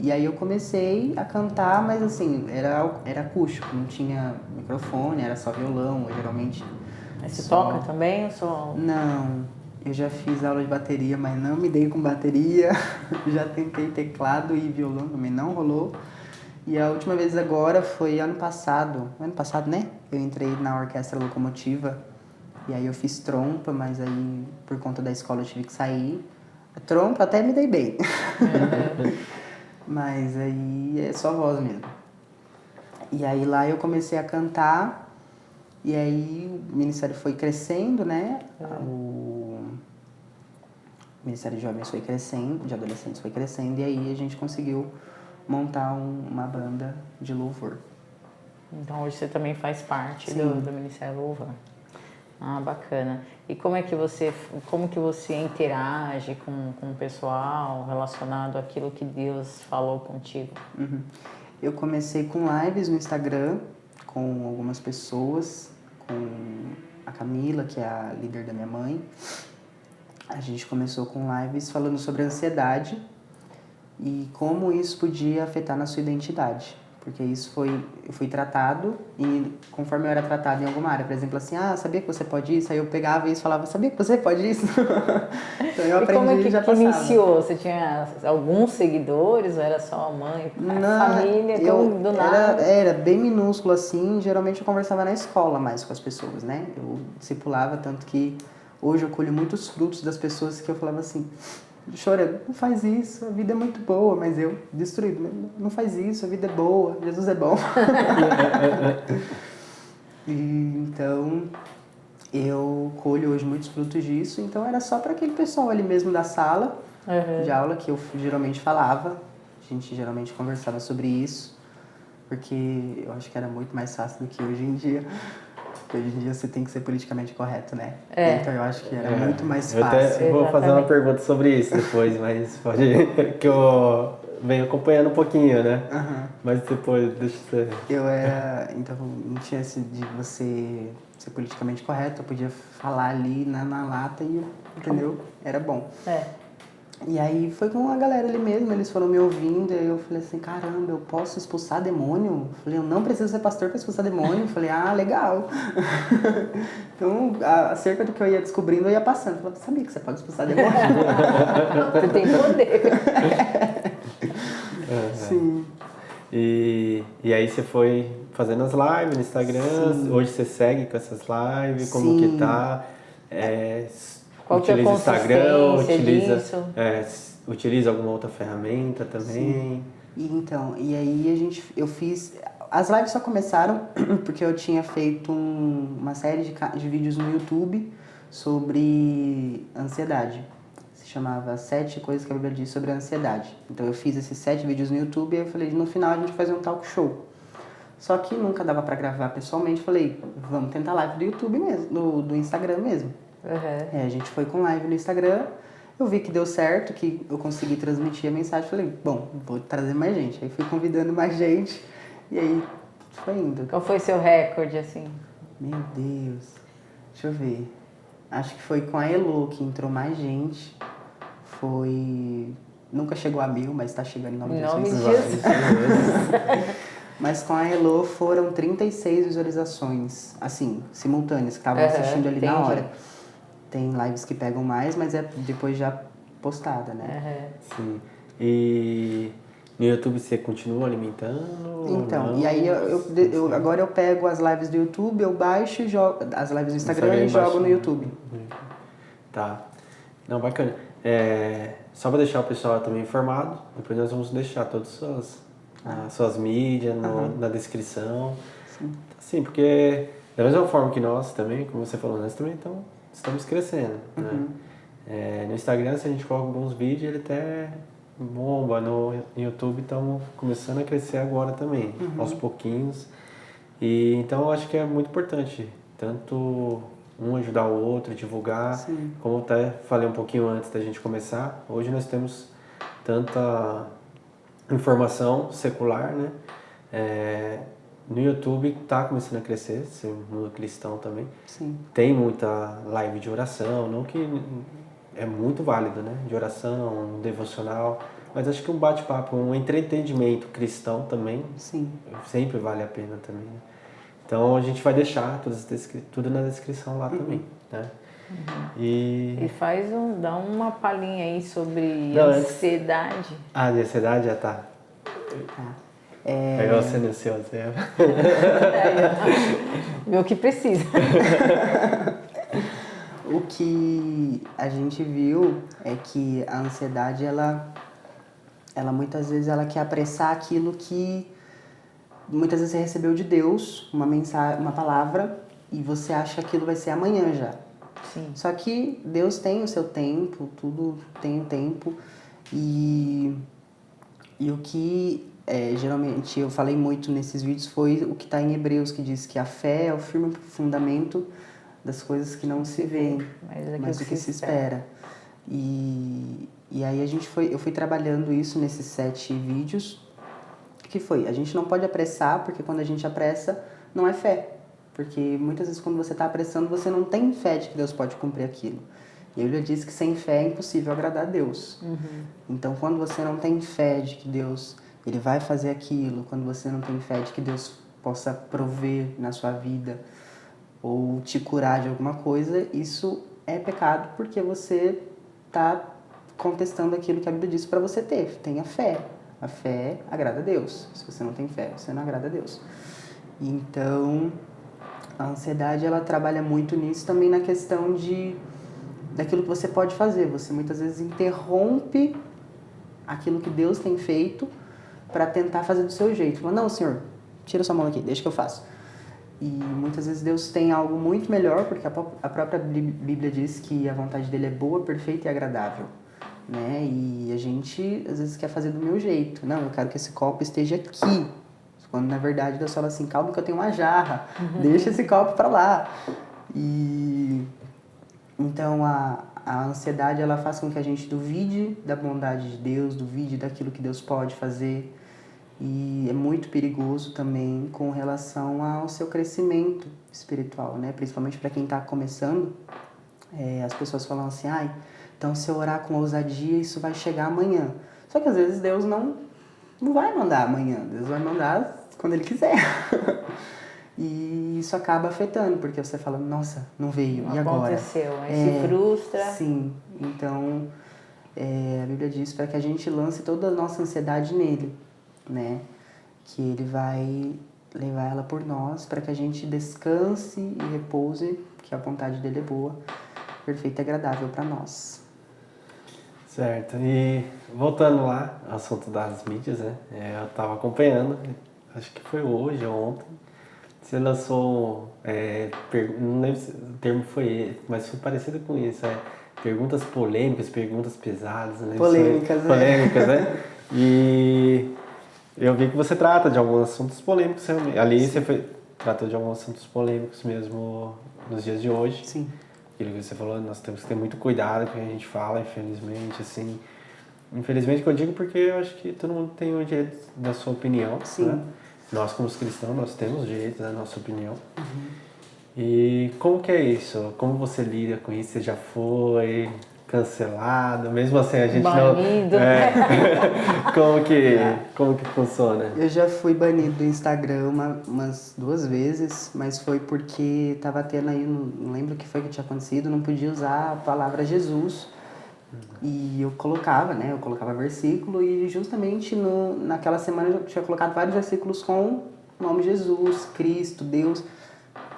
E aí eu comecei a cantar, mas assim, era acústico, não tinha microfone, era só violão, geralmente. Mas você toca também ou só... Não, eu já fiz aula de bateria, mas não me dei com bateria. Já tentei teclado e violão, também não rolou. E a última vez agora foi ano passado, né? Eu entrei na Orquestra Locomotiva, e aí eu fiz trompa, mas aí por conta da escola eu tive que sair. A trompa até me dei bem. Mas aí é só voz mesmo. E aí lá eu comecei a cantar, e aí o ministério foi crescendo, né? O Ministério de Jovens foi crescendo, de adolescentes foi crescendo, e aí a gente conseguiu montar uma banda de louvor. Então hoje você também faz parte Sim. do Ministério Louvor. Ah, bacana. E como que você interage com o pessoal relacionado àquilo que Deus falou contigo? Eu comecei com lives no Instagram, com algumas pessoas, com a Camila, que é a líder da minha mãe. A gente começou com lives falando sobre ansiedade e como isso podia afetar na sua identidade. Porque eu fui tratado e conforme eu era tratado em alguma área, por exemplo, assim, sabia que você pode isso? Aí eu pegava isso e falava, sabia que você pode isso? Então eu aprendi e como é e já que passava. iniciou? Você tinha alguns seguidores ou era só a mãe, família, do nada? Era bem minúsculo assim, geralmente eu conversava na escola mais com as pessoas, né? Eu discipulava, tanto que hoje eu colho muitos frutos das pessoas que eu falava assim, chorando, não faz isso, a vida é muito boa, mas eu, destruído, não faz isso, a vida é boa, Jesus é bom. E, então, eu colho hoje muitos frutos disso, então era só para aquele pessoal ali mesmo da sala de aula que eu geralmente falava, a gente geralmente conversava sobre isso, porque eu acho que era muito mais fácil do que hoje em dia. Porque hoje em dia você tem que ser politicamente correto, né? Então eu acho que era muito mais fácil. Eu até vou fazer uma pergunta sobre isso depois, mas pode que eu venho acompanhando um pouquinho, né? Mas depois, deixa você... Então não tinha esse de você ser politicamente correto, eu podia falar ali na lata e, entendeu? Era bom. E aí foi com a galera ali mesmo, eles foram me ouvindo, e aí eu falei assim, caramba, eu posso expulsar demônio? Eu falei, eu não preciso ser pastor para expulsar demônio. Eu falei, ah, legal. Então, acerca do que eu ia descobrindo, eu ia passando. Eu falei, sabia que você pode expulsar demônio? Você tem poder. Sim. E aí você foi fazendo as lives no Instagram, Sim. hoje você segue com essas lives, como Sim. que tá? Qual que é a Utiliza o Instagram, consistência utiliza alguma outra ferramenta também? E aí eu fiz... As lives só começaram porque eu tinha feito uma série de vídeos no YouTube sobre ansiedade. Se chamava 7 coisas que a Bíblia diz sobre a ansiedade. Então eu fiz esses 7 vídeos no YouTube e eu falei, no final a gente vai fazer um talk show. Só que nunca dava pra gravar pessoalmente, falei, vamos tentar live do YouTube mesmo, do Instagram mesmo. Uhum. A gente foi com live no Instagram, eu vi que deu certo, que eu consegui transmitir a mensagem, falei, bom, vou trazer mais gente. Aí fui convidando mais gente e aí foi indo. Qual foi seu recorde, assim? Meu Deus, deixa eu ver. Acho que foi com a Elo que entrou mais gente. Foi... Nunca chegou a 1000, mas tá chegando em nome de Em Jesus. nome de Jesus. Mas com a Elo foram 36 visualizações, assim, simultâneas, que estavam assistindo ali na entendi. hora. Tem lives que pegam mais, mas é depois já postada, né? Sim. E no YouTube você continua alimentando? Então, não? e aí agora eu pego as lives do YouTube, eu baixo e jogo as lives do Instagram e jogo no YouTube. Tá. Não, bacana. Só para deixar o pessoal também informado, depois nós vamos deixar todas as suas mídias na descrição. Sim, porque da mesma forma que nós também, como você falou, nós também estamos crescendo. Né? No Instagram, se a gente coloca alguns vídeos, ele até bomba. No YouTube estamos começando a crescer agora também, aos pouquinhos. E então eu acho que é muito importante, tanto um ajudar o outro, divulgar. Sim. Como até falei um pouquinho antes da gente começar, hoje nós temos tanta informação secular, né? No YouTube está começando a crescer, ser mundo cristão também. Sim. Tem muita live de oração, não que é muito válido, né? De oração, um devocional, mas acho que um bate-papo, um entretenimento cristão também, Sim. sempre vale a pena também. Né? Então a gente vai deixar tudo na descrição lá também, né? E dá uma palhinha aí sobre Não, ansiedade. De ansiedade já tá. Pegar você ansioso. Vê o que precisa. O que a gente viu é que a ansiedade, ela muitas vezes ela quer apressar aquilo que muitas vezes você recebeu de Deus, uma mensagem, uma palavra, e você acha que aquilo vai ser amanhã já. Sim. Só que Deus tem o seu tempo, tudo tem o tempo, e o que geralmente eu falei muito nesses vídeos foi o que está em Hebreus, que diz que a fé é o firme fundamento das coisas que não se veem, mas do que se espera. E aí eu fui trabalhando isso nesses 7 vídeos, que foi, a gente não pode apressar, porque quando a gente apressa, não é fé. Porque muitas vezes quando você está apressando, você não tem fé de que Deus pode cumprir aquilo. E ele diz que sem fé é impossível agradar a Deus. Então quando você não tem fé de que Deus ele vai fazer aquilo, quando você não tem fé de que Deus possa prover na sua vida, ou te curar de alguma coisa, isso é pecado porque você está contestando aquilo que a Bíblia diz para você ter. Tenha fé. A fé agrada a Deus. Se você não tem fé, você não agrada a Deus. Então, a ansiedade, ela trabalha muito nisso também na questão daquilo que você pode fazer. Você muitas vezes interrompe aquilo que Deus tem feito para tentar fazer do seu jeito. Fala, não, Senhor, tira sua mão aqui, deixa que eu faço. E muitas vezes Deus tem algo muito melhor, porque a própria Bíblia diz que a vontade dele é boa, perfeita e agradável. Né? E a gente às vezes quer fazer do meu jeito. Não, eu quero que esse copo esteja aqui. Quando na verdade Deus fala assim, calma que eu tenho uma jarra, deixa esse copo para lá. E então a ansiedade ela faz com que a gente duvide da bondade de Deus, duvide daquilo que Deus pode fazer. E é muito perigoso também com relação ao seu crescimento espiritual, né? Principalmente para quem está começando. As pessoas falam assim, Então, se eu orar com ousadia, isso vai chegar amanhã. Só que às vezes Deus não vai mandar amanhã, Deus vai mandar quando Ele quiser. E isso acaba afetando, porque você fala, nossa, não veio, e agora? Aconteceu, aí se frustra. Sim, então a Bíblia diz para que a gente lance toda a nossa ansiedade nele, né? Que Ele vai levar ela por nós, para que a gente descanse e repouse, que a vontade dele é boa, perfeita e agradável para nós. Certo, e voltando lá ao assunto das mídias, né? Eu estava acompanhando, acho que foi hoje ou ontem, você lançou, não lembro se o termo foi esse, mas foi parecido com isso, perguntas polêmicas, perguntas pesadas, né? Polêmicas, né? Polêmicas, né? E eu vi que você trata de alguns assuntos polêmicos, realmente. Ali você tratou de alguns assuntos polêmicos mesmo nos dias de hoje. Sim. Aquilo que você falou, nós temos que ter muito cuidado com o que a gente fala, infelizmente, assim. Infelizmente que eu digo porque eu acho que todo mundo tem o direito da sua opinião. Sim. Né? Nós, como cristãos, nós temos o direito da nossa opinião. E como que é isso? Como você lida com isso? Você já foi cancelado? Mesmo assim, a gente Banido. não... como que funciona? Eu já fui banido do Instagram umas 2 vezes, mas foi porque tava tendo aí, não lembro o que foi que tinha acontecido, não podia usar a palavra Jesus. E eu colocava, né? Eu colocava versículo e justamente naquela semana eu tinha colocado vários versículos com o nome Jesus, Cristo, Deus.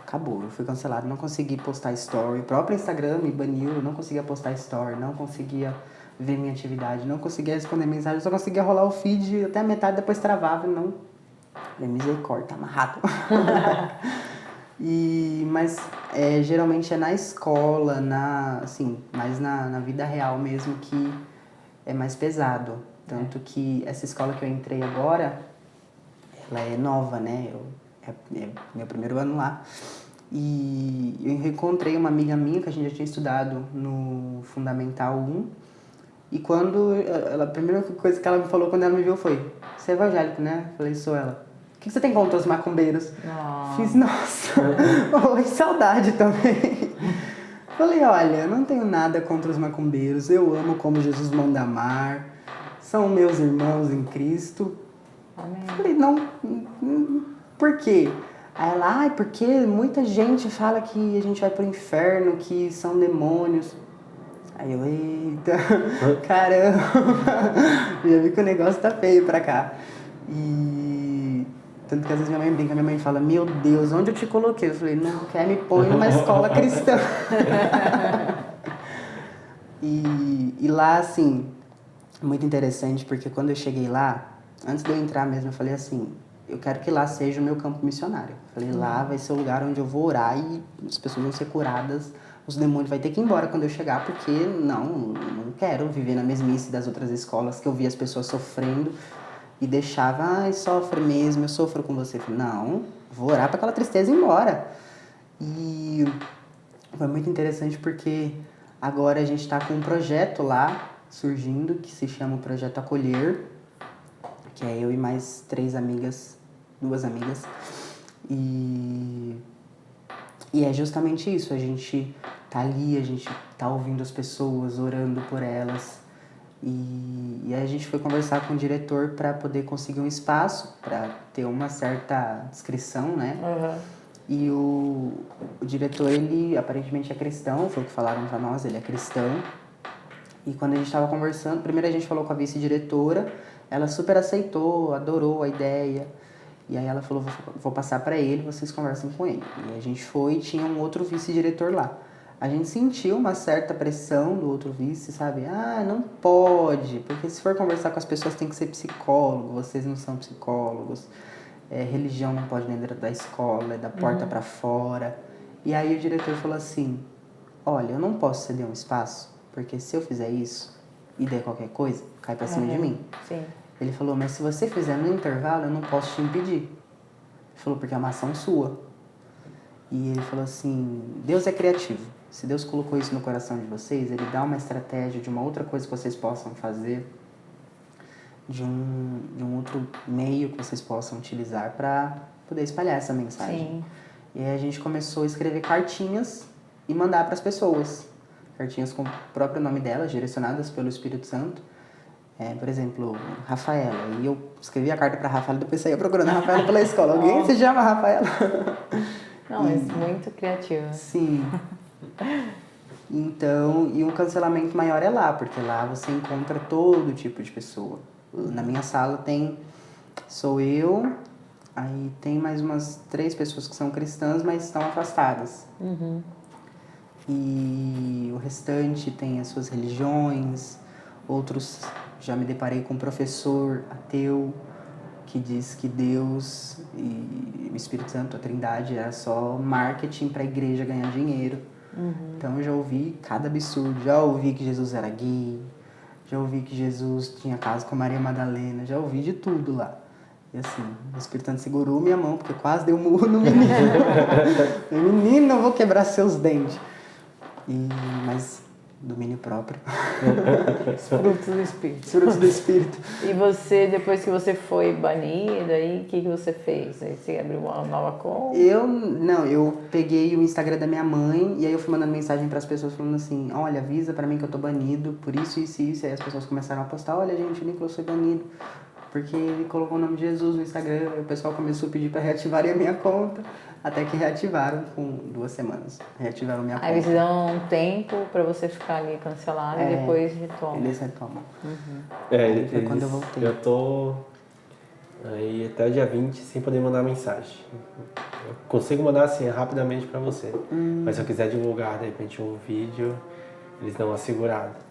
Acabou, eu fui cancelado, não consegui postar story. O próprio Instagram me baniu, eu não conseguia postar story, não conseguia ver minha atividade, não conseguia responder mensagem, só conseguia rolar o feed até a metade, depois travava e não... Misericórdia, tá amarrado. Mas geralmente é na escola, mais na vida real mesmo que é mais pesado. Tanto que essa escola que eu entrei agora, ela é nova, né? É meu primeiro ano lá. E eu encontrei uma amiga minha que a gente já tinha estudado no Fundamental 1. E a primeira coisa que ela me falou quando ela me viu foi: "Você é evangélico, né?" Eu falei: "Sou." Ela: "O que você tem contra os macumbeiros?" Fiz, nossa, oi, saudade também. Falei: "Olha, eu não tenho nada contra os macumbeiros, eu amo como Jesus manda amar, são meus irmãos em Cristo." Amém. Falei: "Não, por quê?" Aí ela: porque muita gente fala que a gente vai pro inferno, que são demônios." Aí eu: eita, caramba, já vi que o negócio tá feio pra cá. E tanto que às vezes minha mãe fala: "Meu Deus, onde eu te coloquei?" Eu falei: "Não quer, me põe numa escola cristã." E lá, assim, muito interessante, porque quando eu cheguei lá, antes de eu entrar mesmo, eu falei assim: eu quero que lá seja o meu campo missionário. Eu falei: lá vai ser o lugar onde eu vou orar e as pessoas vão ser curadas, os demônios vai ter que ir embora quando eu chegar, porque não quero viver na mesmice das outras escolas que eu via as pessoas sofrendo e deixava, sofre mesmo, eu sofro com você. Eu falei: não, vou orar para aquela tristeza ir embora. E foi muito interessante porque agora a gente está com um projeto lá surgindo que se chama o Projeto Acolher, que é eu e mais 2 amigas. E é justamente isso, a gente tá ali, a gente tá ouvindo as pessoas, orando por elas. E aí a gente foi conversar com o diretor para poder conseguir um espaço, para ter uma certa descrição, né? E o diretor, ele aparentemente é cristão, foi o que falaram para nós, ele é cristão. E quando a gente estava conversando, primeiro a gente falou com a vice-diretora, ela super aceitou, adorou a ideia. E aí ela falou: vou passar para ele, vocês conversam com ele. E a gente foi e tinha um outro vice-diretor lá. A gente sentiu uma certa pressão do outro vice, sabe? Não pode, porque se for conversar com as pessoas tem que ser psicólogo, vocês não são psicólogos. Religião não pode dentro da escola, é da porta para fora. E aí o diretor falou assim: olha, eu não posso ceder um espaço, porque se eu fizer isso e der qualquer coisa, cai pra cima de mim. Sim. Ele falou: mas se você fizer no intervalo, eu não posso te impedir. Ele falou: porque é uma ação sua. E ele falou assim: Deus é criativo. Se Deus colocou isso no coração de vocês, Ele dá uma estratégia de uma outra coisa que vocês possam fazer, de um outro meio que vocês possam utilizar para poder espalhar essa mensagem. Sim. E aí a gente começou a escrever cartinhas e mandar para as pessoas. cartinhas com o próprio nome dela, direcionadas pelo Espírito Santo. Por exemplo, Rafaela. E eu escrevi a carta para Rafaela e depois saía procurando a Rafaela pela escola. Alguém se chama Rafaela? Não, é muito criativo. Sim. Então, e o cancelamento maior é lá, porque lá você encontra todo tipo de pessoa. Na minha sala sou eu, aí tem mais umas 3 pessoas que são cristãs, mas estão afastadas. E o restante tem as suas religiões, outros já me deparei com um professor ateu que diz que Deus e o Espírito Santo, a Trindade, era só marketing para a igreja ganhar dinheiro. Então eu já ouvi cada absurdo, já ouvi que Jesus era gay, já ouvi que Jesus tinha caso com Maria Madalena, já ouvi de tudo lá. E assim, o Espírito Santo segurou minha mão, porque quase deu um murro no menino. Menino, eu vou quebrar seus dentes. Mas domínio próprio. Os frutos do Espírito. Os frutos do Espírito. E você, depois que você foi banido, aí o que você fez? Aí você abriu uma nova conta? Eu peguei o Instagram da minha mãe e aí eu fui mandando mensagem para as pessoas falando assim, olha, avisa para mim que eu tô banido, por isso, isso e isso. Aí as pessoas começaram a postar, olha gente, o Nicolas foi banido, porque ele colocou o nome de Jesus no Instagram. Aí o pessoal começou a pedir para reativarem a minha conta, até que reativaram com 2 semanas. Reativaram minha conta. Aí eles dão um tempo para você ficar ali cancelado e depois retomam. Eles retomam. Foi quando eu voltei. Eu tô aí até o dia 20 sem poder mandar mensagem. Eu consigo mandar assim rapidamente pra você. Mas se eu quiser divulgar de repente um vídeo, eles dão uma segurada.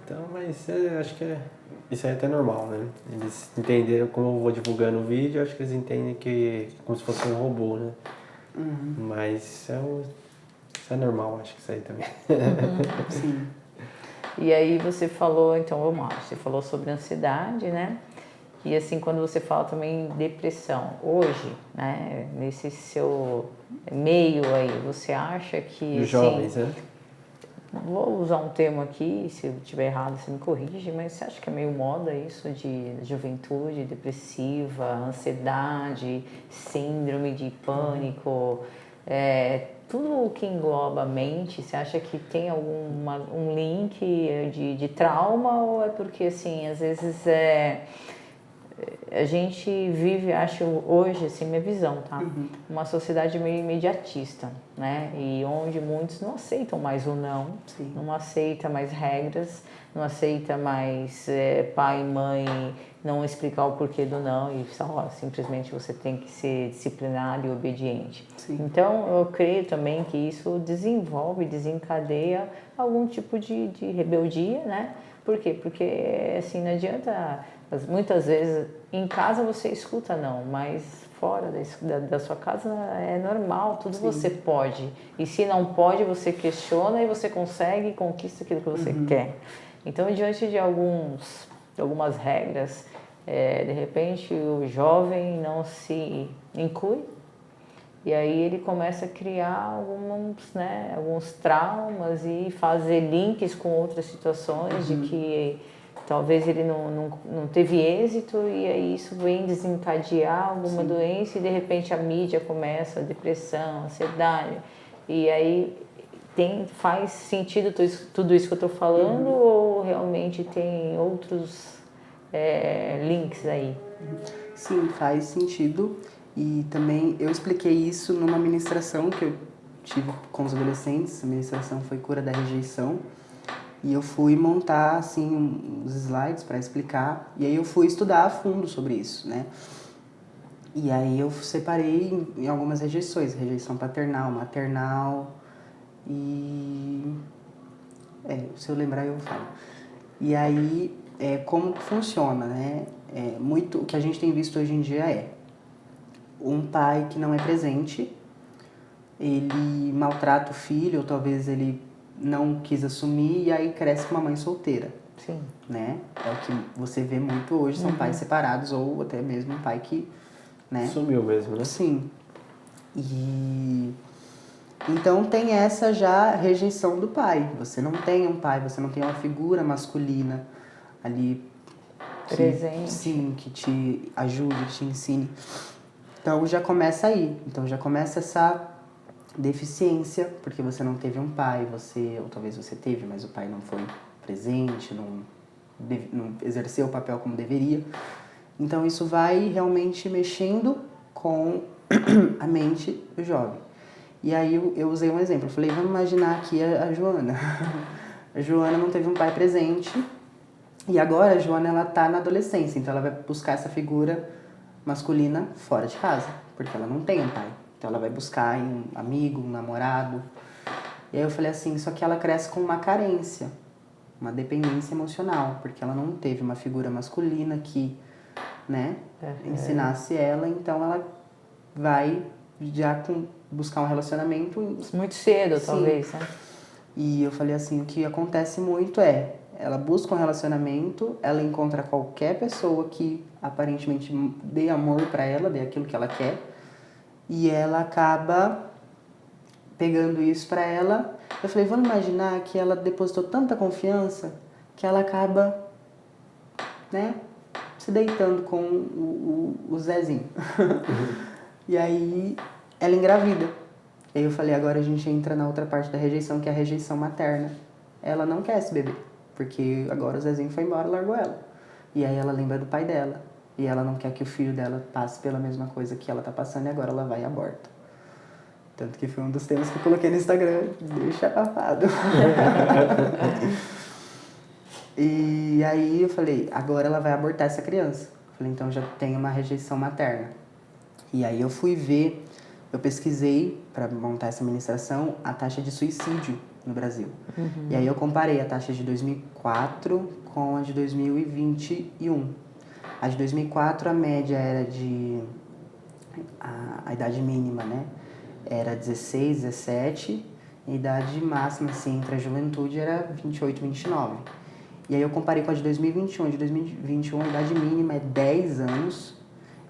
Então, mas acho que isso aí é até normal, né? Eles entenderam como eu vou divulgando o vídeo, acho que eles entendem que como se fosse um robô, né? Mas isso é normal, acho que isso aí também. Sim. E aí você falou, então vamos lá, você falou sobre ansiedade, né? E assim, quando você fala também em depressão, hoje, né, nesse seu meio aí, você acha que... Os jovens, né? Vou usar um termo aqui, se eu estiver errado você me corrige, mas você acha que é meio moda isso de juventude depressiva, ansiedade, síndrome de pânico, tudo o que engloba a mente? Você acha que tem um link de trauma ou é porque assim, às vezes a gente vive, acho hoje, assim, minha visão, tá? Uma sociedade meio imediatista, né? E onde muitos não aceitam mais o não, não aceita mais regras, não aceita mais pai e mãe não explicar o porquê do não e só simplesmente você tem que ser disciplinado e obediente. Então, eu creio também que isso desencadeia algum tipo de rebeldia, né? Por quê? Porque, assim, não adianta... Muitas vezes em casa você escuta não, mas fora da sua casa é normal, tudo você pode. E se não pode, você questiona e você consegue e conquista aquilo que você quer. Então, diante de algumas regras, de repente o jovem não se inclui e aí ele começa a criar alguns traumas e fazer links com outras situações de que talvez ele não teve êxito e aí isso vem desencadear alguma doença e de repente a mídia começa, a depressão, a ansiedade. E aí faz sentido tudo isso que eu estou falando ou realmente tem outros links aí? Sim, faz sentido. E também eu expliquei isso numa ministração que eu tive com os adolescentes. A ministração foi cura da rejeição. E eu fui montar, assim, os slides para explicar. E aí eu fui estudar a fundo sobre isso, né? E aí eu separei em algumas rejeições. Rejeição paternal, maternal e... se eu lembrar eu falo. E aí, como que funciona, né? Muito o que a gente tem visto hoje em dia um pai que não é presente, ele maltrata o filho, ou talvez ele não quis assumir e aí cresce com uma mãe solteira. Sim. Né? É o que você vê muito hoje, são pais separados ou até mesmo um pai que, né? Sumiu mesmo, né? Sim. E então tem essa já rejeição do pai. Você não tem um pai, você não tem uma figura masculina ali presente. Sim, que te ajude, que te ensine. Então já começa aí. Então já começa deficiência, porque você não teve um pai, ou talvez você teve, mas o pai não foi presente, não exerceu o papel como deveria. Então isso vai realmente mexendo com a mente do jovem. E aí eu usei um exemplo, eu falei, vamos imaginar aqui a Joana. A Joana não teve um pai presente, e agora a Joana ela tá na adolescência, então ela vai buscar essa figura masculina fora de casa, porque ela não tem um pai. Então ela vai buscar em um amigo, um namorado. E aí eu falei assim, só que ela cresce com uma carência, uma dependência emocional, porque ela não teve uma figura masculina que, né, ensinasse ela, então ela vai já buscar um relacionamento muito cedo, Sim. talvez, né? E eu falei assim, o que acontece muito ela busca um relacionamento, ela encontra qualquer pessoa que aparentemente dê amor pra ela, dê aquilo que ela quer, e ela acaba pegando isso pra ela. Eu falei, vamos imaginar que ela depositou tanta confiança que ela acaba, né, se deitando com o Zezinho. E aí ela engravida. E aí eu falei, agora a gente entra na outra parte da rejeição, que é a rejeição materna. Ela não quer esse bebê, porque agora o Zezinho foi embora e largou ela. E aí ela lembra do pai dela. E ela não quer que o filho dela passe pela mesma coisa que ela tá passando, e agora ela vai e aborta. Tanto que foi um dos temas que eu coloquei no Instagram, deixa papado. E aí eu falei, agora ela vai abortar essa criança. Eu falei, então já tem uma rejeição materna. E aí eu fui ver, eu pesquisei para montar essa ministração a taxa de suicídio no Brasil. E aí eu comparei a taxa de 2004 com a de 2021. A de 2004 a média era a idade mínima, né? Era 16, 17, e a idade máxima, assim, entre a juventude era 28, 29. E aí eu comparei com a de 2021. A de 2021 a idade mínima é 10 anos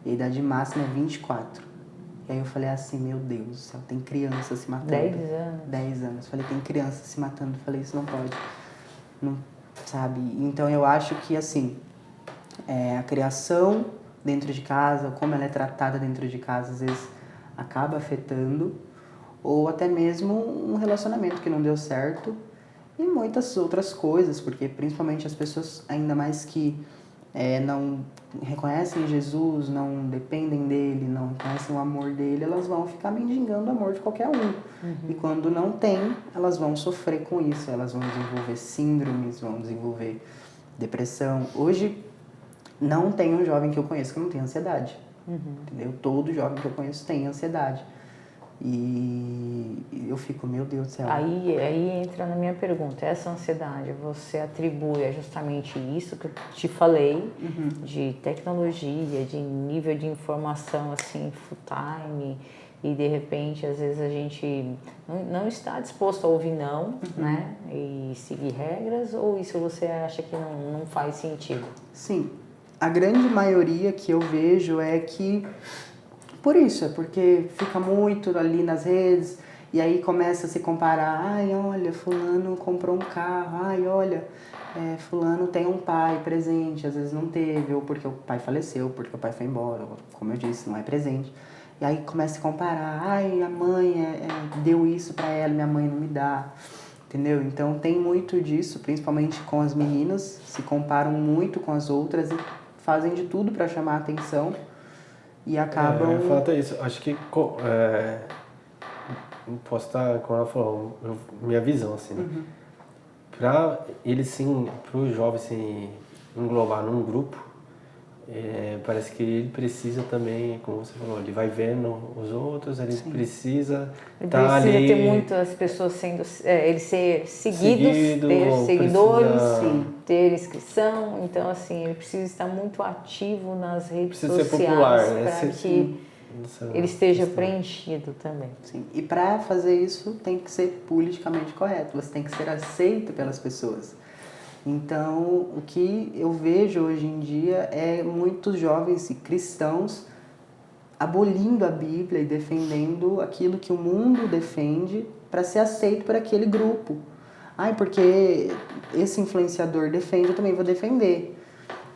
e a idade máxima é 24. E aí eu falei assim, meu Deus do céu, tem criança se matando. 10 anos. 10 anos. Falei, tem criança se matando. Falei, isso não pode. Não, sabe? Então eu acho que, assim, a criação dentro de casa, como ela é tratada dentro de casa, às vezes acaba afetando, ou até mesmo um relacionamento que não deu certo, e muitas outras coisas, porque principalmente as pessoas, ainda mais que não reconhecem Jesus, não dependem dele, não reconhecem o amor dele, elas vão ficar mendigando o amor de qualquer um. E quando não tem, elas vão sofrer com isso, elas vão desenvolver síndromes, vão desenvolver depressão. Hoje, não tem um jovem que eu conheço que não tem ansiedade. Entendeu? Todo jovem que eu conheço tem ansiedade. E eu fico, meu Deus do céu. Aí entra na minha pergunta, essa ansiedade, você atribui a justamente isso que eu te falei, de tecnologia, de nível de informação assim, full time, e de repente às vezes a gente não está disposto a ouvir não, né, e seguir regras, ou isso você acha que não faz sentido? Sim, a grande maioria que eu vejo é que por isso, é porque fica muito ali nas redes e aí começa a se comparar. Ai, olha, fulano comprou um carro. Ai, olha, fulano tem um pai presente, às vezes não teve, ou porque o pai faleceu, porque o pai foi embora, ou, como eu disse, não é presente. E aí começa a se comparar. Ai, a mãe deu isso pra ela, minha mãe não me dá. Entendeu? Então tem muito disso, principalmente com as meninas, se comparam muito com as outras e fazem de tudo pra chamar a atenção. E acabam... Falta isso. Acho que posso estar, como ela falou, minha visão, assim, né? Para ele sim, para o jovem se englobar num grupo, parece que ele precisa também, como você falou, ele vai vendo os outros, ele precisa estar ali. Ele precisa ter muitas pessoas sendo, ele ser seguido, ter seguidores, ter inscrição, então assim, ele precisa estar muito ativo nas redes sociais ser popular, né? para que ele esteja preenchido também. Sim, e para fazer isso tem que ser politicamente correto, você tem que ser aceito pelas pessoas. Então, o que eu vejo hoje em dia é muitos jovens e cristãos abolindo a Bíblia e defendendo aquilo que o mundo defende para ser aceito por aquele grupo. Ai, porque esse influenciador defende, eu também vou defender.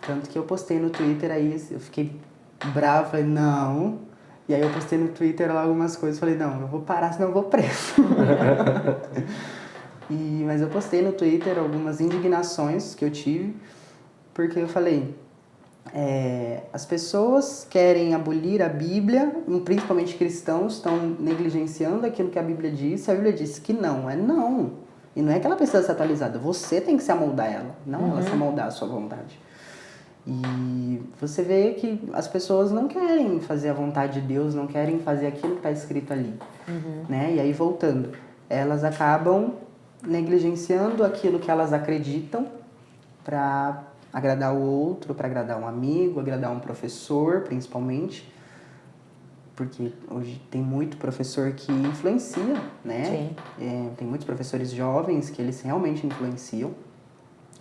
Tanto que eu postei no Twitter aí, eu fiquei brava, falei, não, E aí eu postei no Twitter lá algumas coisas, falei, não, eu vou parar, senão eu vou preso. Mas eu postei no Twitter algumas indignações que eu tive, porque eu falei, as pessoas querem abolir a Bíblia, principalmente cristãos, estão negligenciando aquilo que a Bíblia diz. A Bíblia diz que não, é não. E não é que ela precisa ser atualizada, você tem que se amoldar a ela, não ela se amoldar à sua vontade. E você vê que as pessoas não querem fazer a vontade de Deus, não querem fazer aquilo que está escrito ali. Né? E aí, voltando, elas acabam negligenciando aquilo que elas acreditam para agradar o outro, para agradar um amigo, agradar um professor, principalmente. Porque hoje tem muito professor que influencia, né? Sim. Tem muitos professores jovens que eles realmente influenciam.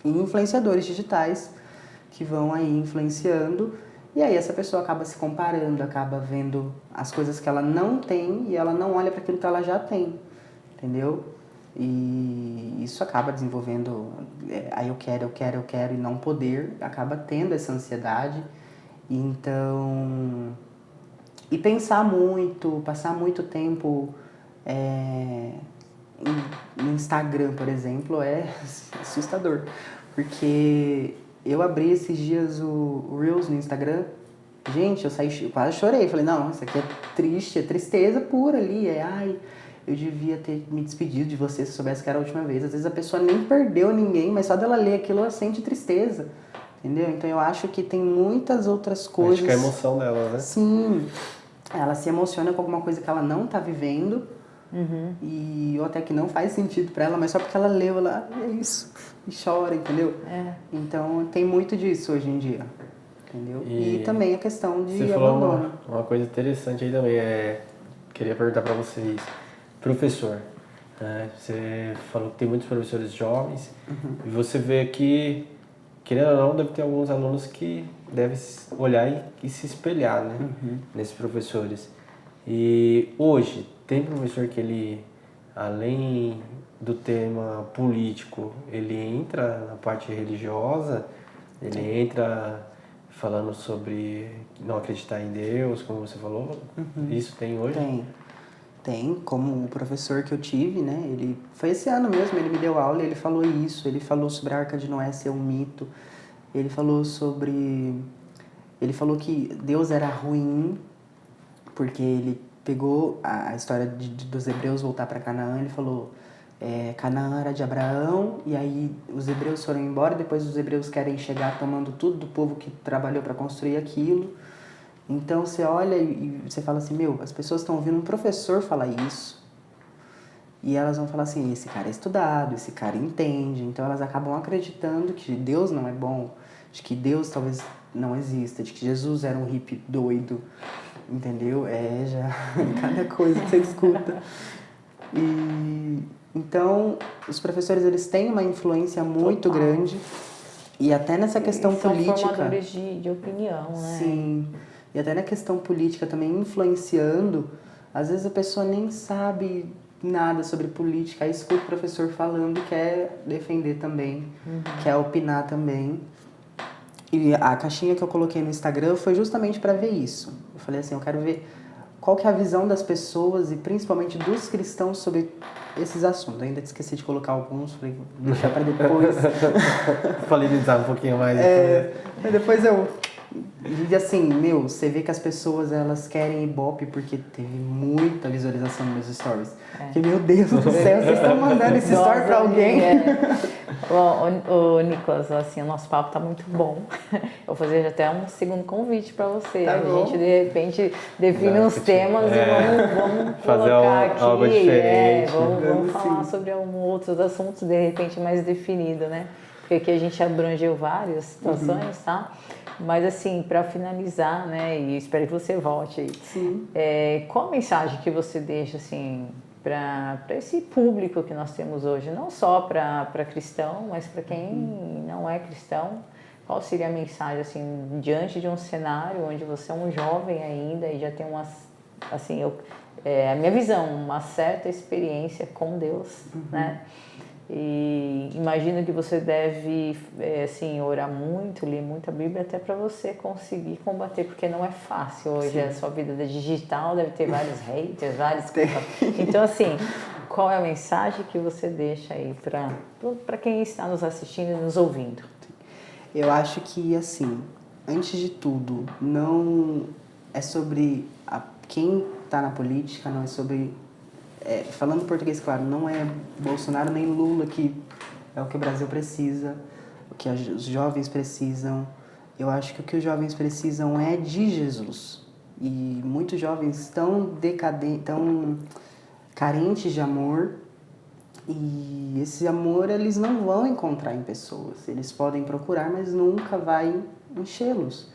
E influenciadores digitais que vão aí influenciando. E aí essa pessoa acaba se comparando, acaba vendo as coisas que ela não tem e ela não olha para aquilo que ela já tem. Entendeu? E isso acaba desenvolvendo, aí eu quero e não poder, acaba tendo essa ansiedade. Então, e pensar muito, passar muito tempo no Instagram, por exemplo, é assustador. Porque eu abri esses dias o Reels no Instagram, gente, eu quase chorei. Falei, não, isso aqui é triste, é tristeza pura ali. Ai, eu devia ter me despedido de você se eu soubesse que era a última vez. Às vezes a pessoa nem perdeu ninguém, mas só dela ler aquilo ela sente tristeza. Entendeu? Então eu acho que tem muitas outras coisas. Acho que é a emoção dela, né? Sim. Ela se emociona com alguma coisa que ela não tá vivendo. Ou até que não faz sentido pra ela, mas só porque ela leu, ela é isso. E chora, entendeu? Então tem muito disso hoje em dia. Entendeu? E também a questão de você falou abandono. uma coisa interessante aí também, queria perguntar para vocês, professor, né? Você falou que tem muitos professores jovens e você vê que, querendo ou não, deve ter alguns alunos que devem olhar e se espelhar, né? Nesses professores. E hoje, tem professor que ele, além do tema político, ele entra na parte religiosa, ele entra falando sobre não acreditar em Deus, como você falou. Isso tem hoje? Tem, como o professor que eu tive, né? Ele foi esse ano mesmo, ele me deu aula e ele falou isso. Ele falou sobre a Arca de Noé ser um mito. Ele falou que Deus era ruim porque ele pegou a história dos hebreus voltar para Canaã. Ele falou, Canaã era de Abraão, e aí os hebreus foram embora, depois os hebreus querem chegar tomando tudo do povo que trabalhou para construir aquilo. Então você olha e você fala assim, as pessoas estão ouvindo um professor falar isso, e elas vão falar assim, esse cara é estudado, esse cara entende. Então elas acabam acreditando que Deus não é bom, de que Deus talvez não exista, de que Jesus era um hippie doido, entendeu? Cada coisa que você escuta. Então, os professores, eles têm uma influência muito grande, e até nessa questão política... São formadores de opinião, né? Sim, e até na questão política também influenciando. Às vezes a pessoa nem sabe nada sobre política, aí escuta o professor falando e quer defender também, quer opinar também. E a caixinha que eu coloquei no Instagram foi justamente para ver isso. Eu falei assim, eu quero ver qual que é a visão das pessoas e principalmente dos cristãos sobre esses assuntos. Eu ainda esqueci de colocar alguns, falei, vou deixar para depois. Falei de um pouquinho mais. Depois eu... E assim, você vê que as pessoas, elas querem Ibope porque teve muita visualização nos meus stories. Porque, meu Deus do céu, vocês estão mandando esse story pra alguém? Ô, Nicolas, assim, o nosso papo tá muito bom. Eu vou fazer até um segundo convite para você. A gente, de repente, define uns temas e vamos fazer colocar aqui. Algo diferente. Vamos falar sobre outros assuntos, de repente, mais definido, né? Porque aqui a gente abrangeu várias situações, tá? Mas assim, para finalizar, né, e espero que você volte aí. Sim. Qual a mensagem que você deixa, assim, para esse público que nós temos hoje? Não só para cristão, mas para quem não é cristão. Qual seria a mensagem, assim, diante de um cenário onde você é um jovem ainda e já tem a minha visão, uma certa experiência com Deus, né? E imagino que você deve, assim, orar muito, ler muita Bíblia, até para você conseguir combater, porque não é fácil hoje. Sim. A sua vida digital deve ter vários haters, vários... Então, assim, qual é a mensagem que você deixa aí para quem está nos assistindo e nos ouvindo? Eu acho que, assim, antes de tudo, não é sobre quem está na política, não é sobre... falando português, claro, não é Bolsonaro nem Lula que é o que o Brasil precisa, o que os jovens precisam. Eu acho que o que os jovens precisam é de Jesus. E muitos jovens estão tão carentes de amor, e esse amor eles não vão encontrar em pessoas. Eles podem procurar, mas nunca vai enchê-los,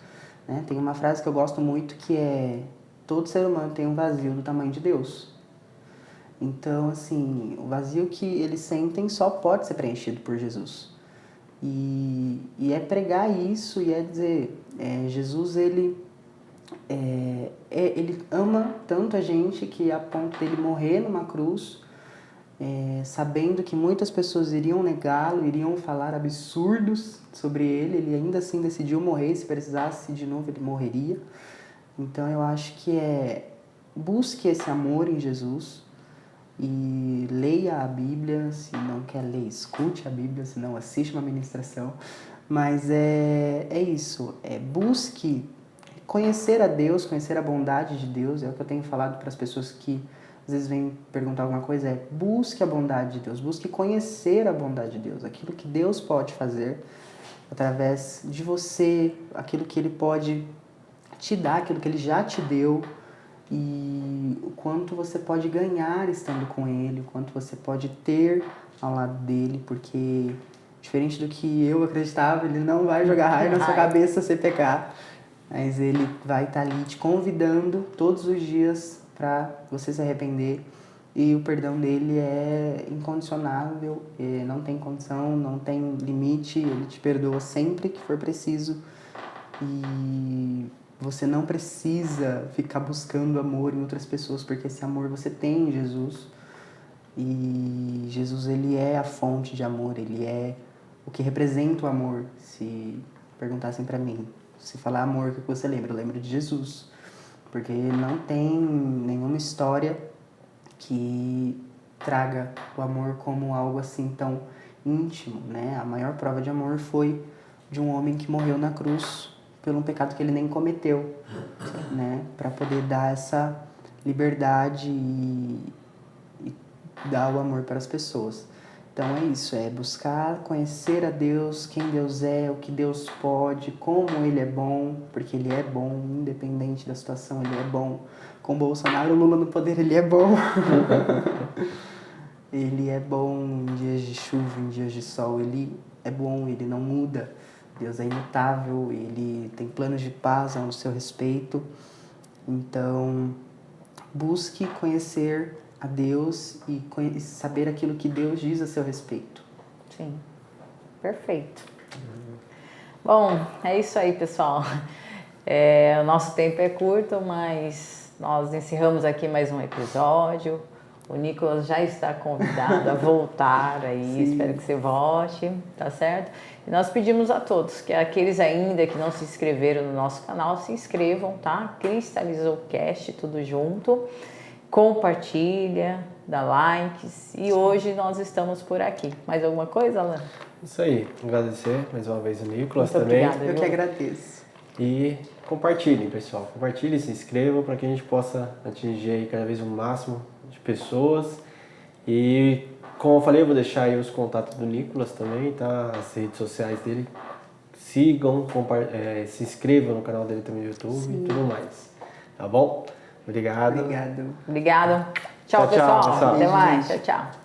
né? Tem uma frase que eu gosto muito que é: todo ser humano tem um vazio do tamanho de Deus. Então, assim, o vazio que eles sentem só pode ser preenchido por Jesus. E é pregar isso, e é dizer, Jesus, ele ama tanto a gente que a ponto dele morrer numa cruz, sabendo que muitas pessoas iriam negá-lo, iriam falar absurdos sobre ele ainda assim decidiu morrer. Se precisasse de novo, ele morreria. Então eu acho que busque esse amor em Jesus e leia a Bíblia. Se não quer ler, escute a Bíblia, se não, assiste uma ministração. Mas é isso, busque conhecer a Deus, conhecer a bondade de Deus. É o que eu tenho falado para as pessoas que às vezes vêm perguntar alguma coisa, busque a bondade de Deus, busque conhecer a bondade de Deus, aquilo que Deus pode fazer através de você, aquilo que Ele pode te dar, aquilo que Ele já te deu, e o quanto você pode ganhar estando com Ele, o quanto você pode ter ao lado dEle, porque diferente do que eu acreditava, Ele não vai jogar raio na sua cabeça você pecar, mas Ele vai estar ali te convidando todos os dias para você se arrepender, e o perdão dele é incondicionável, não tem condição, não tem limite, ele te perdoa sempre que for preciso, e você não precisa ficar buscando amor em outras pessoas, porque esse amor você tem em Jesus, e Jesus, ele é a fonte de amor, ele é o que representa o amor. Se perguntassem para mim, se falar amor, o que você lembra? Eu lembro de Jesus. Porque não tem nenhuma história que traga o amor como algo assim tão íntimo, né? A maior prova de amor foi de um homem que morreu na cruz por um pecado que ele nem cometeu, né? Para poder dar essa liberdade e dar o amor para as pessoas. Então é isso, buscar conhecer a Deus, quem Deus é, o que Deus pode, como Ele é bom, porque Ele é bom, independente da situação, Ele é bom. Com Bolsonaro, Lula no poder, Ele é bom. Ele é bom em dias de chuva, em dias de sol, Ele é bom, Ele não muda. Deus é imutável, Ele tem planos de paz ao seu respeito. Então, busque conhecer a Deus e saber aquilo que Deus diz a seu respeito. Sim, perfeito. Bom, é isso aí, pessoal. O nosso tempo é curto, mas nós encerramos aqui mais um episódio. O Nicolas já está convidado a voltar aí, Sim. Espero que você volte, tá certo? E nós pedimos a todos que aqueles ainda que não se inscreveram no nosso canal, se inscrevam, tá? Cristalizou Cast, tudo junto. Compartilha, dá likes, e hoje nós estamos por aqui. Mais alguma coisa, Alan? Isso aí, agradecer mais uma vez o Nicolas Muito também. obrigada, Eu viu? que agradeço. E compartilhem, pessoal. Compartilhem, se inscrevam para que a gente possa atingir aí cada vez um máximo de pessoas. E como eu falei, eu vou deixar aí os contatos do Nicolas também, tá? As redes sociais dele. Sigam, se inscrevam no canal dele também no YouTube. Sim. E tudo mais. Tá bom? Obrigado. Obrigado. Obrigado. Tchau, Tchau, pessoal. pessoal. Até Beijo, mais. gente. Tchau, tchau.